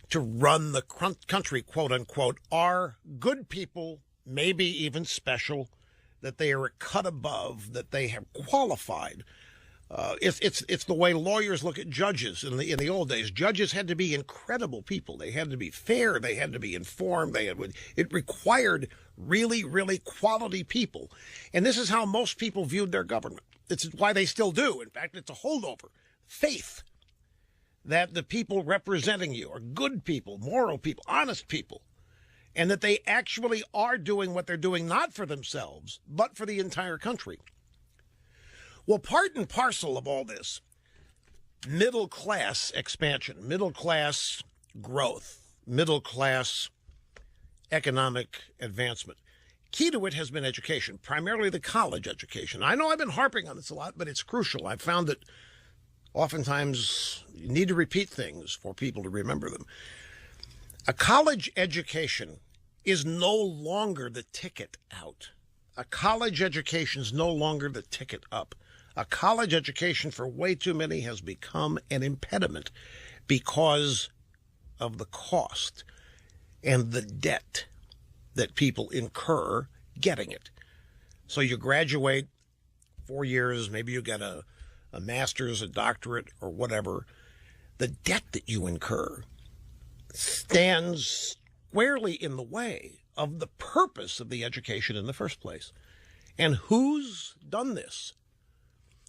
to run the country, quote unquote, are good people, maybe even special, that they are a cut above, that they have qualified. It's the way lawyers look at judges in the old days. Judges had to be incredible people. They had to be fair. They had to be informed. It required really, really quality people. And this is how most people viewed their government. This is why they still do. In fact, it's a holdover. Faith that the people representing you are good people, moral people, honest people, and that they actually are doing what they're doing not for themselves, but for the entire country. Well, part and parcel of all this, middle class expansion, middle class growth, middle class economic advancement. Key to it has been education, primarily the college education. I know I've been harping on this a lot, but it's crucial. I've found that oftentimes you need to repeat things for people to remember them. A college education is no longer the ticket out. A college education is no longer the ticket up. A college education for way too many has become an impediment because of the cost and the debt that people incur getting it. So you graduate 4 years, maybe you get a master's, a doctorate, or whatever. The debt that you incur stands squarely in the way of the purpose of the education in the first place. And who's done this?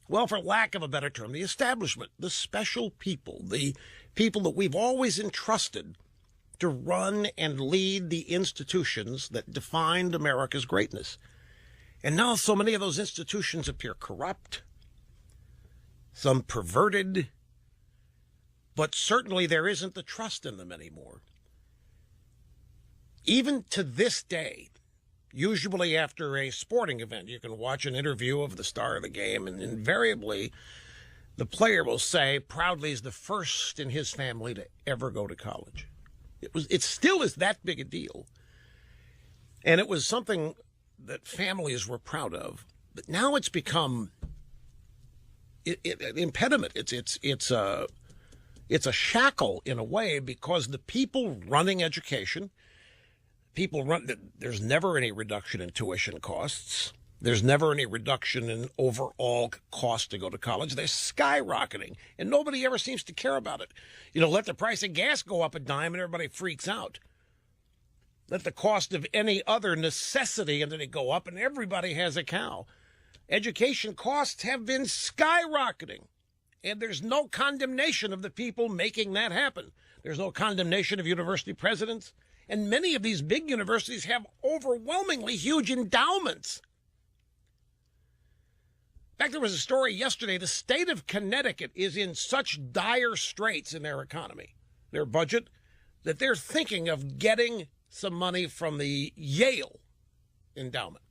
Well, for lack of a better term, the establishment, the special people, the people that we've always entrusted to run and lead the institutions that defined America's greatness. And now so many of those institutions appear corrupt, some perverted, but certainly there isn't the trust in them anymore. Even to this day, usually after a sporting event, you can watch an interview of the star of the game, and invariably the player will say proudly he's the first in his family to ever go to college. It still is that big a deal. And it was something that families were proud of. But now it's become an impediment. It's a shackle in a way, because the people running education, there's never any reduction in tuition costs. There's never any reduction in overall cost to go to college. They're skyrocketing, and nobody ever seems to care about it. Let the price of gas go up a dime and everybody freaks out. Let the cost of any other necessity and then it go up and everybody has a cow. Education costs have been skyrocketing, and there's no condemnation of the people making that happen. There's no condemnation of university presidents, and many of these big universities have overwhelmingly huge endowments. In fact, there was a story yesterday. The state of Connecticut is in such dire straits in their economy, their budget, that they're thinking of getting some money from the Yale endowment.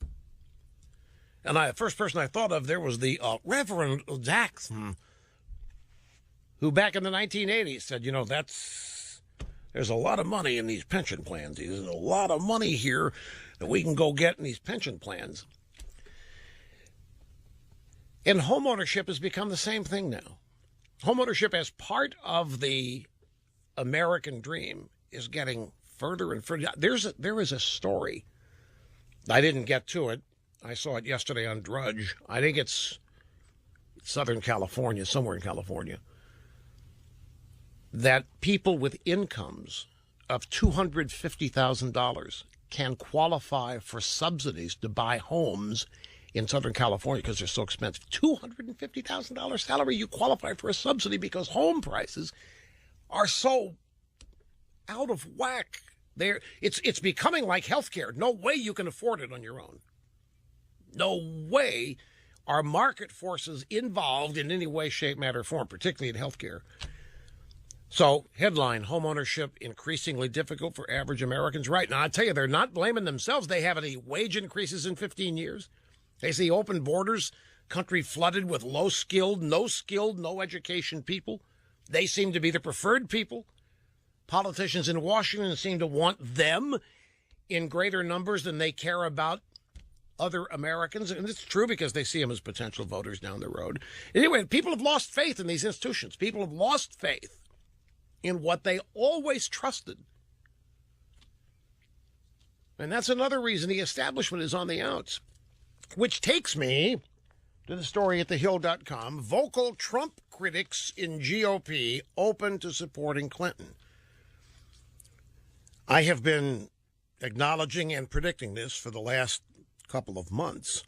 And the first person I thought of there was the Reverend Jackson, who back in the 1980s said, there's a lot of money in these pension plans. There's a lot of money here that we can go get in these pension plans. And homeownership has become the same thing now. Homeownership as part of the American dream is getting further and further. There is a story. I didn't get to it. I saw it yesterday on Drudge. I think it's Southern California, somewhere in California, that people with incomes of $250,000 can qualify for subsidies to buy homes in Southern California because they're so expensive. $250,000 salary, you qualify for a subsidy because home prices are so out of whack. It's becoming like healthcare. No way you can afford it on your own. No way are market forces involved in any way, shape, matter, or form, particularly in healthcare. So, headline, homeownership increasingly difficult for average Americans. Right now, I tell you, they're not blaming themselves. They haven't any wage increases in 15 years. They see open borders, country flooded with low-skilled, no education people. They seem to be the preferred people. Politicians in Washington seem to want them in greater numbers than they care about other Americans. And it's true because they see them as potential voters down the road. Anyway, people have lost faith in these institutions. People have lost faith in what they always trusted. And that's another reason the establishment is on the outs. Which takes me to the story at thehill.com. Vocal Trump critics in GOP open to supporting Clinton. I have been acknowledging and predicting this for the last couple of months.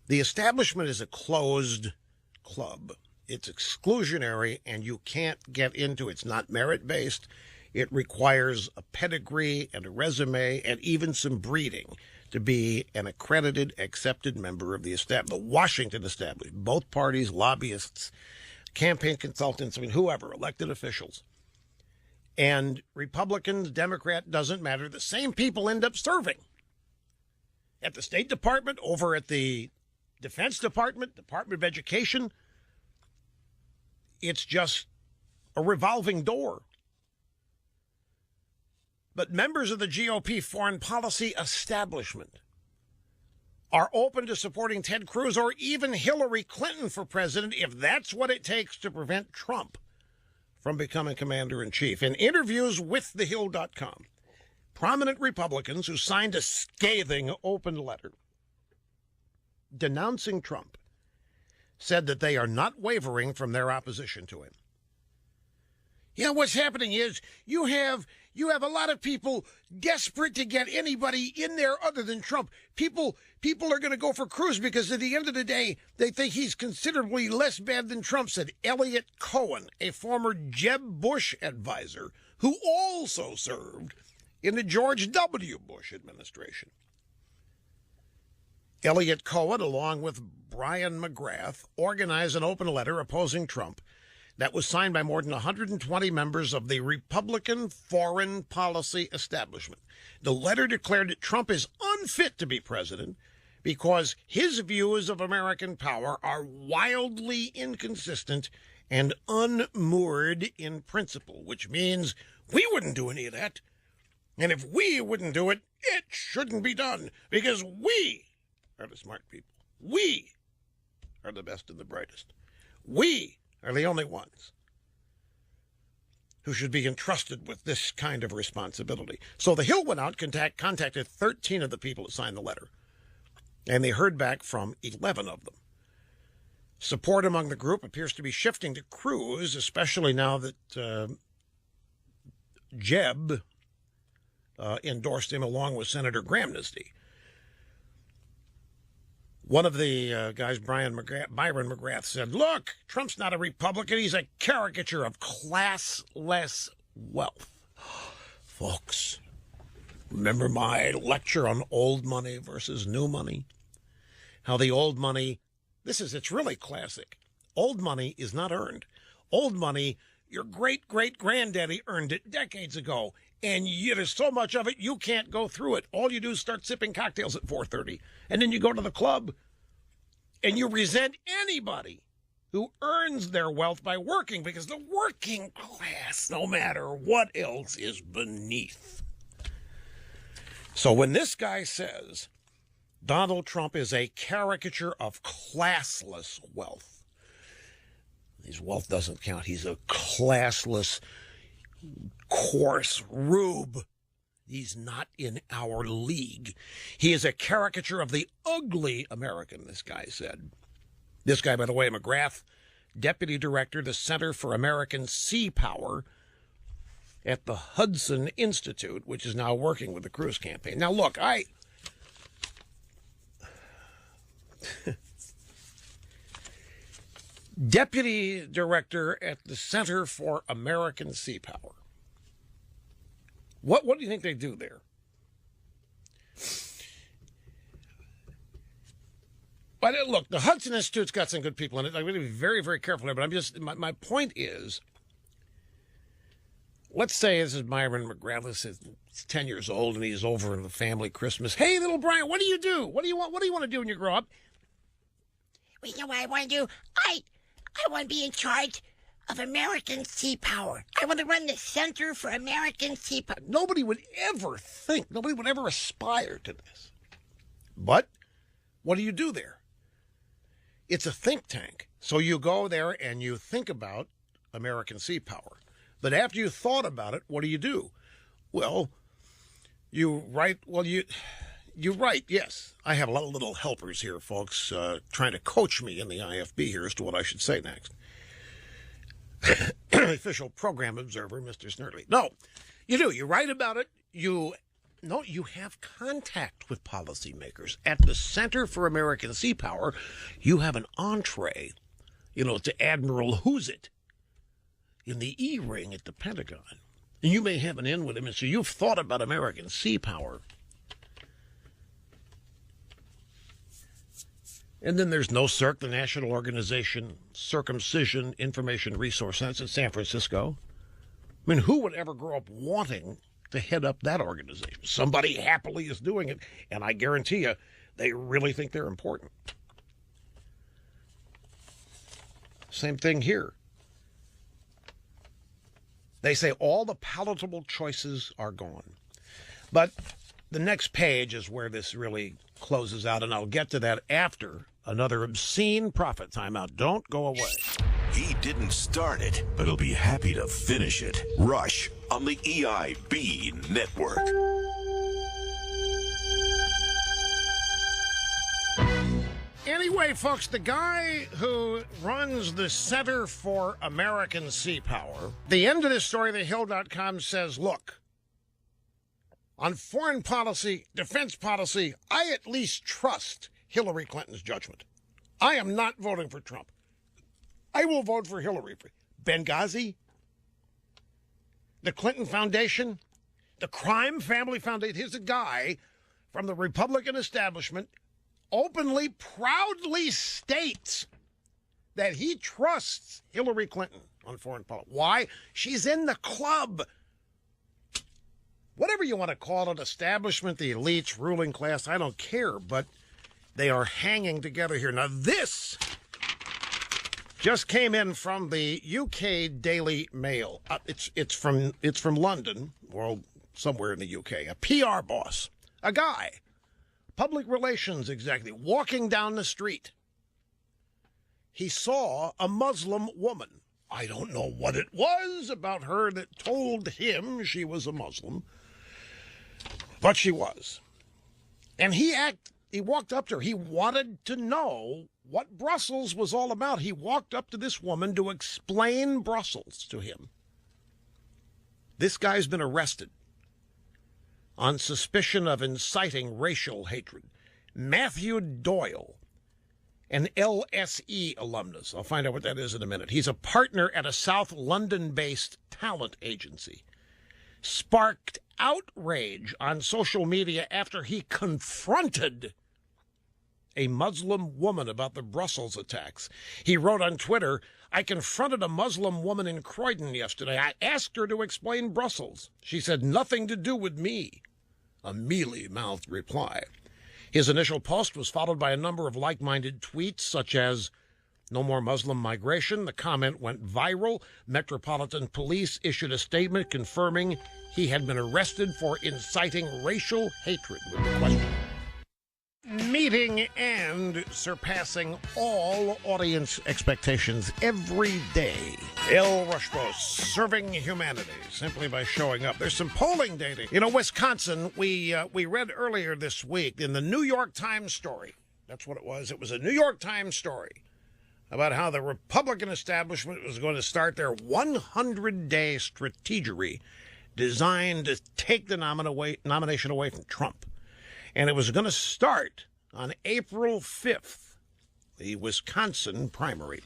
The establishment is a closed club. It's exclusionary, and you can't get into it. It's not merit-based. It requires a pedigree and a resume and even some breeding to be an accredited, accepted member of the Washington establishment. Both parties, lobbyists, campaign consultants, whoever, elected officials. And Republicans, Democrat, doesn't matter. The same people end up serving at the State Department, over at the Defense Department, Department of Education. It's just a revolving door. But members of the GOP foreign policy establishment are open to supporting Ted Cruz or even Hillary Clinton for president if that's what it takes to prevent Trump from becoming commander-in-chief. In interviews with thehill.com, prominent Republicans who signed a scathing open letter denouncing Trump said that they are not wavering from their opposition to him. Yeah, what's happening is you have a lot of people desperate to get anybody in there other than Trump. People are going to go for Cruz because at the end of the day, they think he's considerably less bad than Trump, said Elliot Cohen, a former Jeb Bush advisor who also served in the George W. Bush administration. Elliot Cohen, along with Brian McGrath, organized an open letter opposing Trump that was signed by more than 120 members of the Republican foreign policy establishment. The letter declared that Trump is unfit to be president because his views of American power are wildly inconsistent and unmoored in principle, which means we wouldn't do any of that. And if we wouldn't do it, it shouldn't be done because we are the smart people. We are the best and the brightest. We are the only ones who should be entrusted with this kind of responsibility. So the Hill went out, contacted 13 of the people that signed the letter, and they heard back from 11 of them. Support among the group appears to be shifting to Cruz, especially now that Jeb endorsed him along with Senator Gramnesty. One of the guys, Byron McGrath, said, look, Trump's not a Republican. He's a caricature of classless wealth. Folks, remember my lecture on old money versus new money? How the old money, it's really classic. Old money is not earned. Old money, your great-great-granddaddy earned it decades ago, and there's so much of it, you can't go through it. All you do is start sipping cocktails at 4:30, and then you go to the club, and you resent anybody who earns their wealth by working, because the working class, no matter what else, is beneath. So when this guy says Donald Trump is a caricature of classless wealth, his wealth doesn't count. He's a classless, coarse rube. He's not in our league. He is a caricature of the ugly American, this guy said. This guy, by the way, McGrath, deputy director, the Center for American Sea Power at the Hudson Institute, which is now working with the Cruz campaign. Now, look, Deputy director at the Center for American Sea Power. What do you think they do there? But look, the Hudson Institute's got some good people in it. I'm going to be very, very careful here, but I'm just, my point is, let's say this is Myron McGrath, he's 10 years old and he's over in the family Christmas. Hey, little Brian, what do you do? What do you want to do when you grow up? Well, you know what I want to do? I want to be in charge of American Sea Power. I want to run the Center for American Sea Power. Nobody would ever aspire to this. But what do you do there? It's a think tank. So you go there and you think about American Sea Power. But after you thought about it, what do? Well, you write, yes. I have a lot of little helpers here, folks, trying to coach me in the IFB here as to what I should say next. Official program observer, Mr. Snerdley. No, you do. You write about it. You have contact with policymakers. At the Center for American Sea Power, you have an entree, to Admiral Who's It in the E-ring at the Pentagon. And you may have an in with him, and so you've thought about American Sea Power. And then there's NOCIRC, the National Organization, Circumcision Information Resource. That's in San Francisco. I mean, who would ever grow up wanting to head up that organization? Somebody happily is doing it, and I guarantee you, they really think they're important. Same thing here. They say all the palatable choices are gone. But the next page is where this really closes out, and I'll get to that after another obscene profit timeout. Don't go away. He didn't start it, but he'll be happy to finish it. Rush on the EIB network. Anyway, folks, the guy who runs the Center for American Sea Power, the end of this story, thehill.com says, look, on foreign policy, defense policy, I at least trust Hillary Clinton's judgment. I am not voting for Trump. I will vote for Hillary. Benghazi, the Clinton Foundation, the Crime Family Foundation. Here's a guy from the Republican establishment openly, proudly states that he trusts Hillary Clinton on foreign policy. Why? She's in the club. Whatever you want to call it, establishment, the elites, ruling class, I don't care, but they are hanging together here. Now, this just came in from the UK Daily Mail. It's from London, or somewhere in the UK. A PR boss, a guy, public relations executive, walking down the street. He saw a Muslim woman. I don't know what it was about her that told him she was a Muslim, but she was. And he walked up to her. He wanted to know what Brussels was all about. He walked up to this woman to explain Brussels to him. This guy's been arrested on suspicion of inciting racial hatred. Matthew Doyle, an LSE alumnus. I'll find out what that is in a minute. He's a partner at a South London-based talent agency. Sparked outrage on social media after he confronted a Muslim woman about the Brussels attacks. He wrote on Twitter, I confronted a Muslim woman in Croydon yesterday. I asked her to explain Brussels. She said nothing to do with me. A mealy-mouthed reply. His initial post was followed by a number of like-minded tweets, such as, no more Muslim migration. The comment went viral. Metropolitan Police issued a statement confirming he had been arrested for inciting racial hatred with the question. Meeting and surpassing all audience expectations every day. El Rushbo serving humanity simply by showing up. There's some polling data. Wisconsin, we read earlier this week in the New York Times story. That's what it was. It was a New York Times story about how the Republican establishment was going to start their 100-day strategery designed to take the nomination away from Trump. And it was going to start on April 5th, the Wisconsin primary.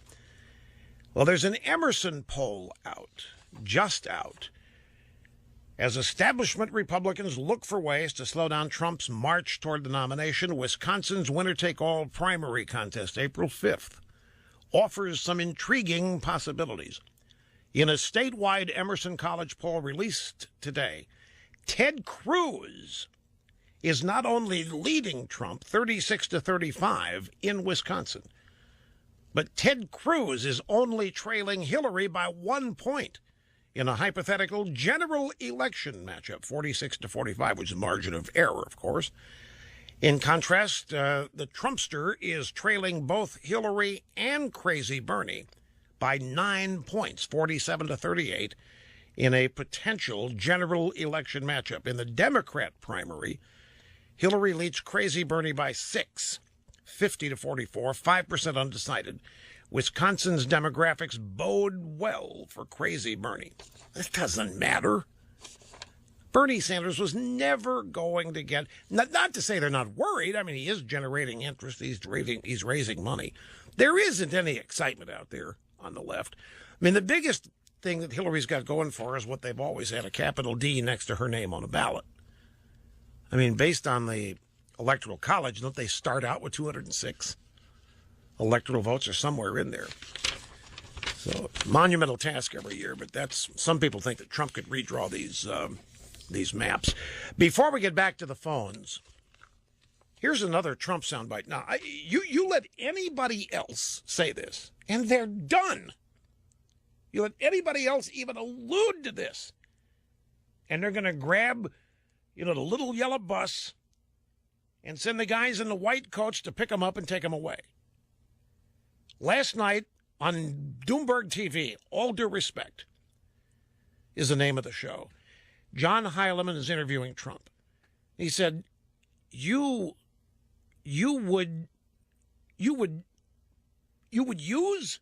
Well, there's an Emerson poll out, just out, as establishment Republicans look for ways to slow down Trump's march toward the nomination. Wisconsin's winner-take-all primary contest, April 5th, offers some intriguing possibilities. In a statewide Emerson College poll released today, Ted Cruz is not only leading Trump 36-35 in Wisconsin, but Ted Cruz is only trailing Hillary by 1 point in a hypothetical general election matchup, 46-45, which is a margin of error, of course. In contrast, the Trumpster is trailing both Hillary and Crazy Bernie by 9 points, 47-38, in a potential general election matchup. In the Democrat primary, Hillary leads Crazy Bernie by 6, 50-44, 5% undecided. Wisconsin's demographics bode well for Crazy Bernie. This doesn't matter. Bernie Sanders was never going to get, not to say they're not worried. I mean, he is generating interest. He's raising money. There isn't any excitement out there on the left. I mean, the biggest thing that Hillary's got going for her is what they've always had, a capital D next to her name on a ballot. I mean, based on the Electoral College, don't they start out with 206 electoral votes or somewhere in there? So, monumental task every year, but some people think that Trump could redraw these maps. Before we get back to the phones, here's another Trump soundbite. Now, you let anybody else say this, and they're done. You let anybody else even allude to this, and they're going to grab, the little yellow bus and send the guys in the white coats to pick them up and take them away. Last night on Doomberg TV, All Due Respect is the name of the show, John Heilemann is interviewing Trump. He said, you would use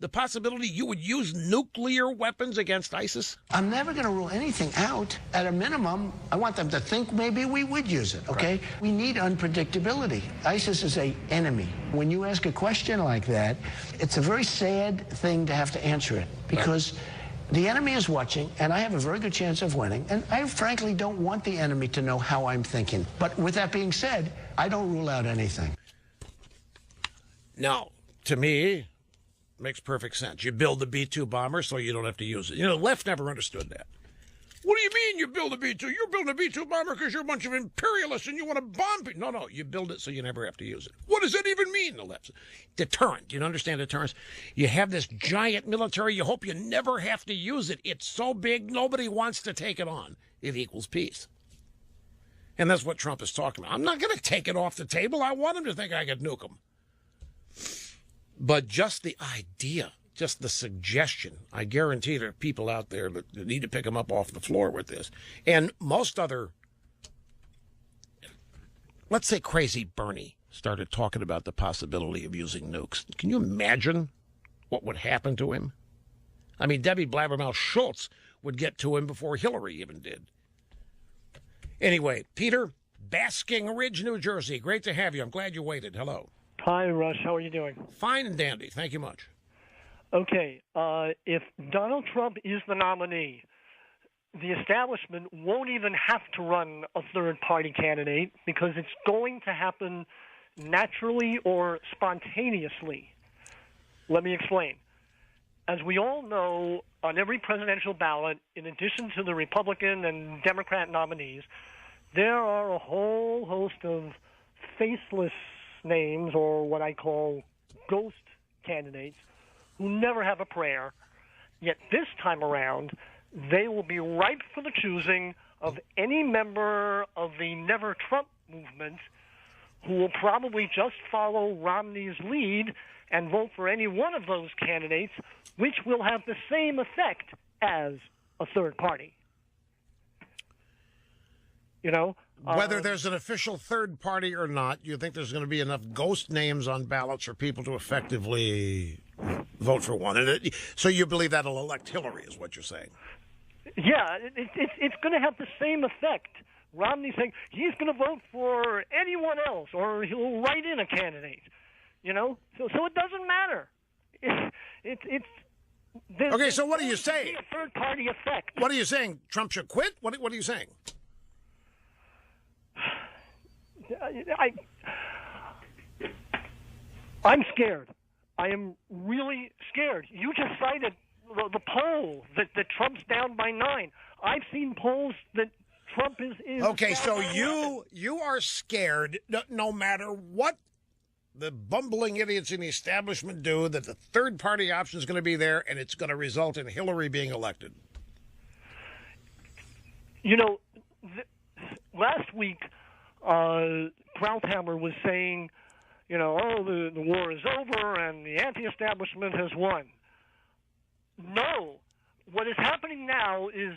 the possibility you would use nuclear weapons against ISIS? I'm never going to rule anything out. At a minimum, I want them to think maybe we would use it, okay? Right. We need unpredictability. ISIS is an enemy. When you ask a question like that, it's a very sad thing to have to answer it, because the enemy is watching, and I have a very good chance of winning, and I frankly don't want the enemy to know how I'm thinking. But with that being said, I don't rule out anything. Now, to me, makes perfect sense. You build the B-2 bomber so you don't have to use it. The left never understood that. What do you mean you build a B-2? You're building a B-2 bomber because you're a bunch of imperialists and you want to bomb people. No, you build it so you never have to use it. What does that even mean, the left? Deterrent. You don't understand deterrence? You have this giant military. You hope you never have to use it. It's so big, nobody wants to take it on. It equals peace. And that's what Trump is talking about. I'm not going to take it off the table. I want him to think I could nuke him. But just the idea, just the suggestion, I guarantee there are people out there that need to pick them up off the floor with this. And most other, let's say Crazy Bernie started talking about the possibility of using nukes. Can you imagine what would happen to him? I mean, Debbie Blabbermouth Schultz would get to him before Hillary even did. Anyway, Peter, Basking Ridge, New Jersey. Great to have you. I'm glad you waited. Hello. Hi, Rush. How are you doing? Fine and dandy. Thank you much. Okay. If Donald Trump is the nominee, the establishment won't even have to run a third-party candidate because it's going to happen naturally or spontaneously. Let me explain. As we all know, on every presidential ballot, in addition to the Republican and Democrat nominees, there are a whole host of faceless names, or what I call ghost candidates, who never have a prayer. Yet this time around, they will be ripe for the choosing of any member of the Never Trump movement who will probably just follow Romney's lead and vote for any one of those candidates, which will have the same effect as a third party. Whether there's an official third party or not, you think there's going to be enough ghost names on ballots for people to effectively vote for one. And so you believe that'll elect Hillary, is what you're saying? Yeah, it's going to have the same effect. Romney saying he's going to vote for anyone else, or he'll write in a candidate. So it doesn't matter. It's okay, so what are you saying? A third-party effect. What are you saying? Trump should quit? What are you saying? I'm scared. I am really scared. You just cited the poll that Trump's down by 9. I've seen polls that Trump is okay, so you are scared no matter what the bumbling idiots in the establishment do, that the third-party option is going to be there, and it's going to result in Hillary being elected. You know, last week, Krauthammer was saying, you know, oh, the war is over and the anti-establishment has won. No. What is happening now is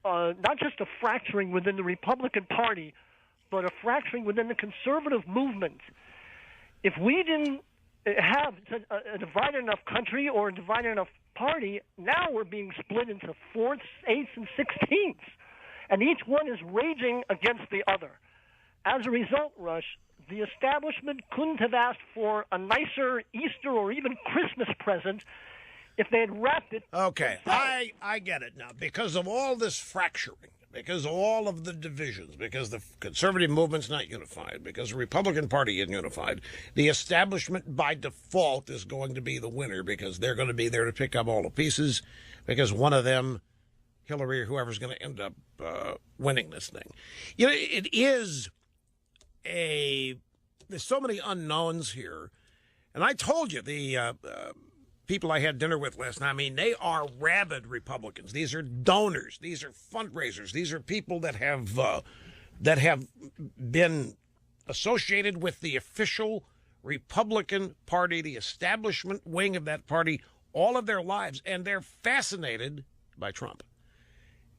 not just a fracturing within the Republican Party, but a fracturing within the conservative movement. If we didn't have a divided enough country or a divided enough party, now we're being split into 4th, 8th, and 16th. And each one is raging against the other. As a result, Rush, the establishment couldn't have asked for a nicer Easter or even Christmas present if they had wrapped it. Okay, I get it now. Because of all this fracturing, because of all of the divisions, because the conservative movement's not unified, because the Republican Party isn't unified, the establishment by default is going to be the winner because they're going to be there to pick up all the pieces, because one of them, Hillary or whoever's going to end up winning this thing. You know, it is there's so many unknowns here. And I told you, the people I had dinner with last night, I mean, they are rabid Republicans. These are donors. These are fundraisers. These are people that have been associated with the official Republican Party, the establishment wing of that party, all of their lives. And they're fascinated by Trump.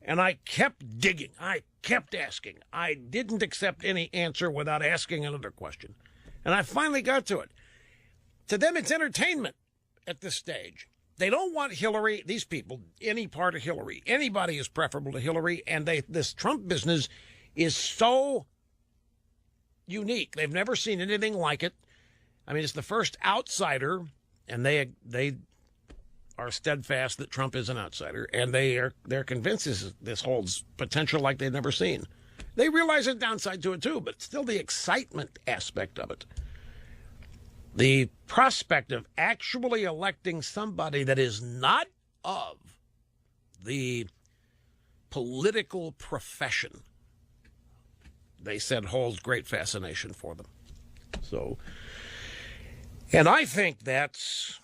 And I kept digging. I kept asking. I didn't accept any answer without asking another question. And I finally got to it. To them, it's entertainment at this stage. They don't want Hillary, these people, any part of Hillary. Anybody is preferable to Hillary. And this Trump business is so unique. They've never seen anything like it. I mean, it's the first outsider, and they are steadfast that Trump is an outsider, and they're convinced this holds potential like they've never seen. They realize a downside to it too, but still the excitement aspect of it. The prospect of actually electing somebody that is not of the political profession, they said, holds great fascination for them. So, and I think that's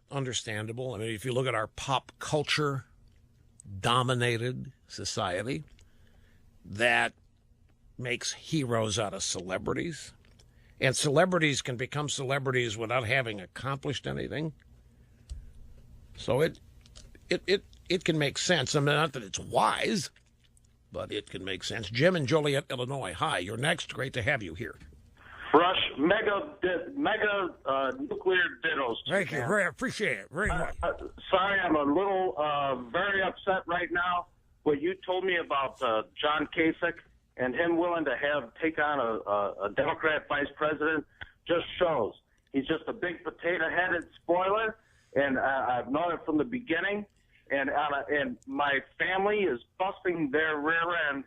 understandable. I mean, if you look at our pop culture dominated society that makes heroes out of celebrities, and celebrities can become celebrities without having accomplished anything. So it can make sense. I mean, not that it's wise, but it can make sense. Jim in Joliet, Illinois. Hi, you're next. Great to have you here. Rush, mega nuclear dittos. Thank you. Very appreciate it. Very much. Sorry, I'm a little very upset right now. What you told me about John Kasich and him willing to take on a Democrat vice president just shows he's just a big potato-headed spoiler, and I've known it from the beginning. And my family is busting their rear end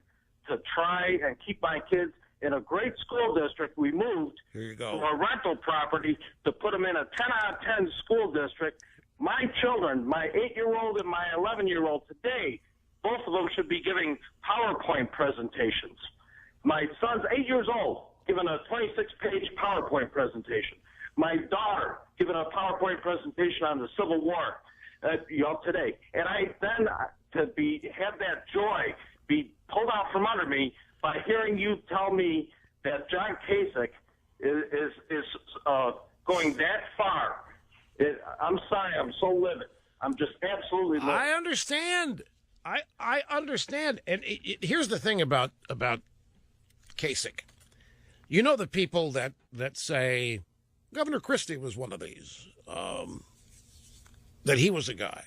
to try and keep my kids in a great school district. We moved to a rental property to put them in a 10 out of 10 school district. My children, my 8-year-old and my 11-year-old today, both of them should be giving PowerPoint presentations. My son's 8 years old, giving a 26-page PowerPoint presentation. My daughter giving a PowerPoint presentation on the Civil War today. And I then have that joy be pulled out from under me by hearing you tell me that John Kasich is going that far. I'm sorry, I'm so livid. I'm just absolutely livid. I understand. I understand. And here's the thing about Kasich. You know the people that say Governor Christie was one of these, that he was a guy.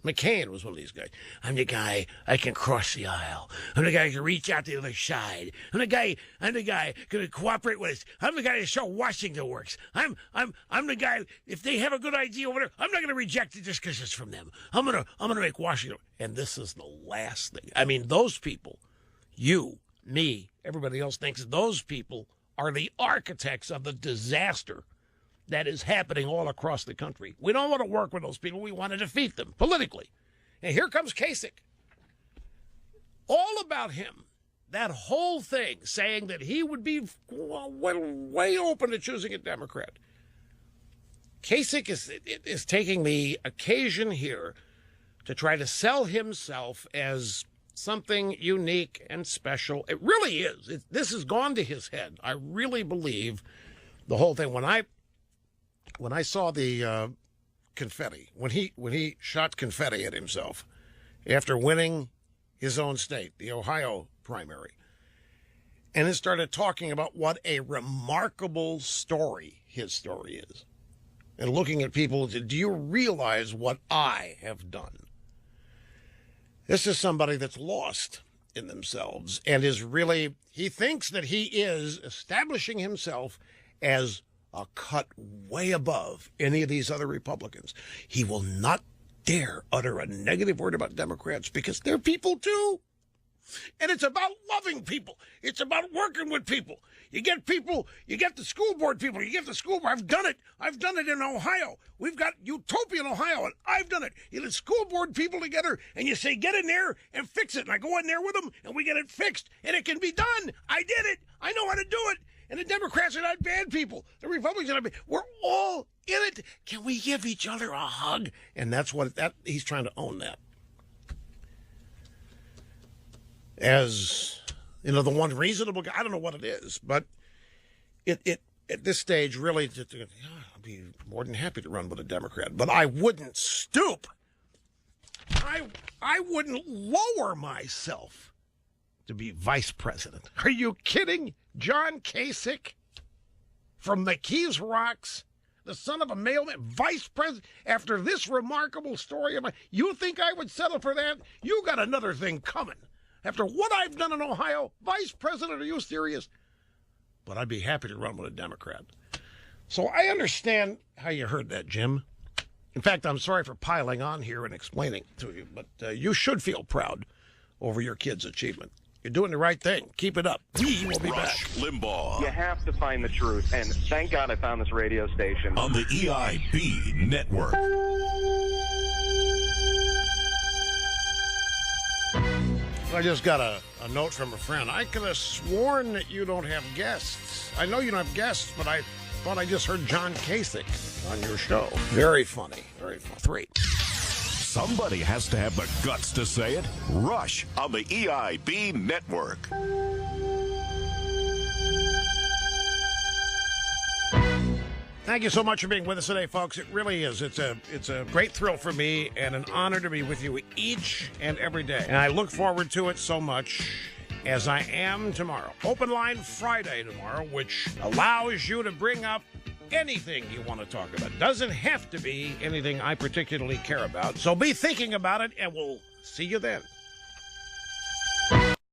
McCain was one of these guys. I'm the guy I can cross the aisle. I'm the guy I can reach out to the other side. I'm the guy going to cooperate with us. I'm the guy to show Washington works. I'm the guy, if they have a good idea over there, I'm not going to reject it just because it's from them. I'm gonna make Washington. And this is the last thing. I mean, those people, you, me, everybody else thinks those people are the architects of the disaster that is happening all across the country. We don't want to work with those people. We want to defeat them politically. And here comes Kasich. All about him. That whole thing saying that he would be way open to choosing a Democrat. Kasich is taking the occasion here to try to sell himself as something unique and special. It really is. This has gone to his head. I really believe the whole thing. When I saw the confetti, when he shot confetti at himself after winning his own state, the Ohio primary, and then started talking about what a remarkable story his story is, and looking at people, do you realize what I have done? This is somebody that's lost in themselves and is really, he thinks that he is establishing himself as a cut way above any of these other Republicans. He will not dare utter a negative word about Democrats because they're people too. And it's about loving people. It's about working with people. You get people, you get the school board people, you get the school board. I've done it in Ohio. We've got Utopia in Ohio, and I've done it. You get school board people together, and you say, get in there and fix it. And I go in there with them, and we get it fixed, and it can be done. I did it. I know how to do it. And the Democrats are not bad people. The Republicans are not bad. We're all in it. Can we give each other a hug? And that's what he's trying to own that. As, you know, the one reasonable guy, I don't know what it is, but it at this stage, really, I'd be more than happy to run with a Democrat, but I wouldn't stoop. I wouldn't lower myself to be vice president. Are you kidding? John Kasich from the Keys Rocks, the son of a mailman, vice president, after this remarkable story of mine, you think I would settle for that? You got another thing coming. After what I've done in Ohio, vice president, are you serious? But I'd be happy to run with a Democrat. So I understand how you heard that, Jim. In fact, I'm sorry for piling on here and explaining to you, but you should feel proud over your kid's achievement. You're doing the right thing. Keep it up. We will be back. Limbaugh. You have to find the truth, and thank God I found this radio station. On the EIB Network. I just got a note from a friend. I could have sworn that you don't have guests. I know you don't have guests, but I thought I just heard John Kasich on your show. Very funny. Very funny. 3. Somebody has to have the guts to say it. Rush on the EIB Network. Thank you so much for being with us today, folks. It really is. It's a great thrill for me and an honor to be with you each and every day. And I look forward to it so much as I am tomorrow. Open Line Friday tomorrow, which allows you to bring up anything you want to talk about. Doesn't have to be anything I particularly care about. So be thinking about it, and we'll see you then.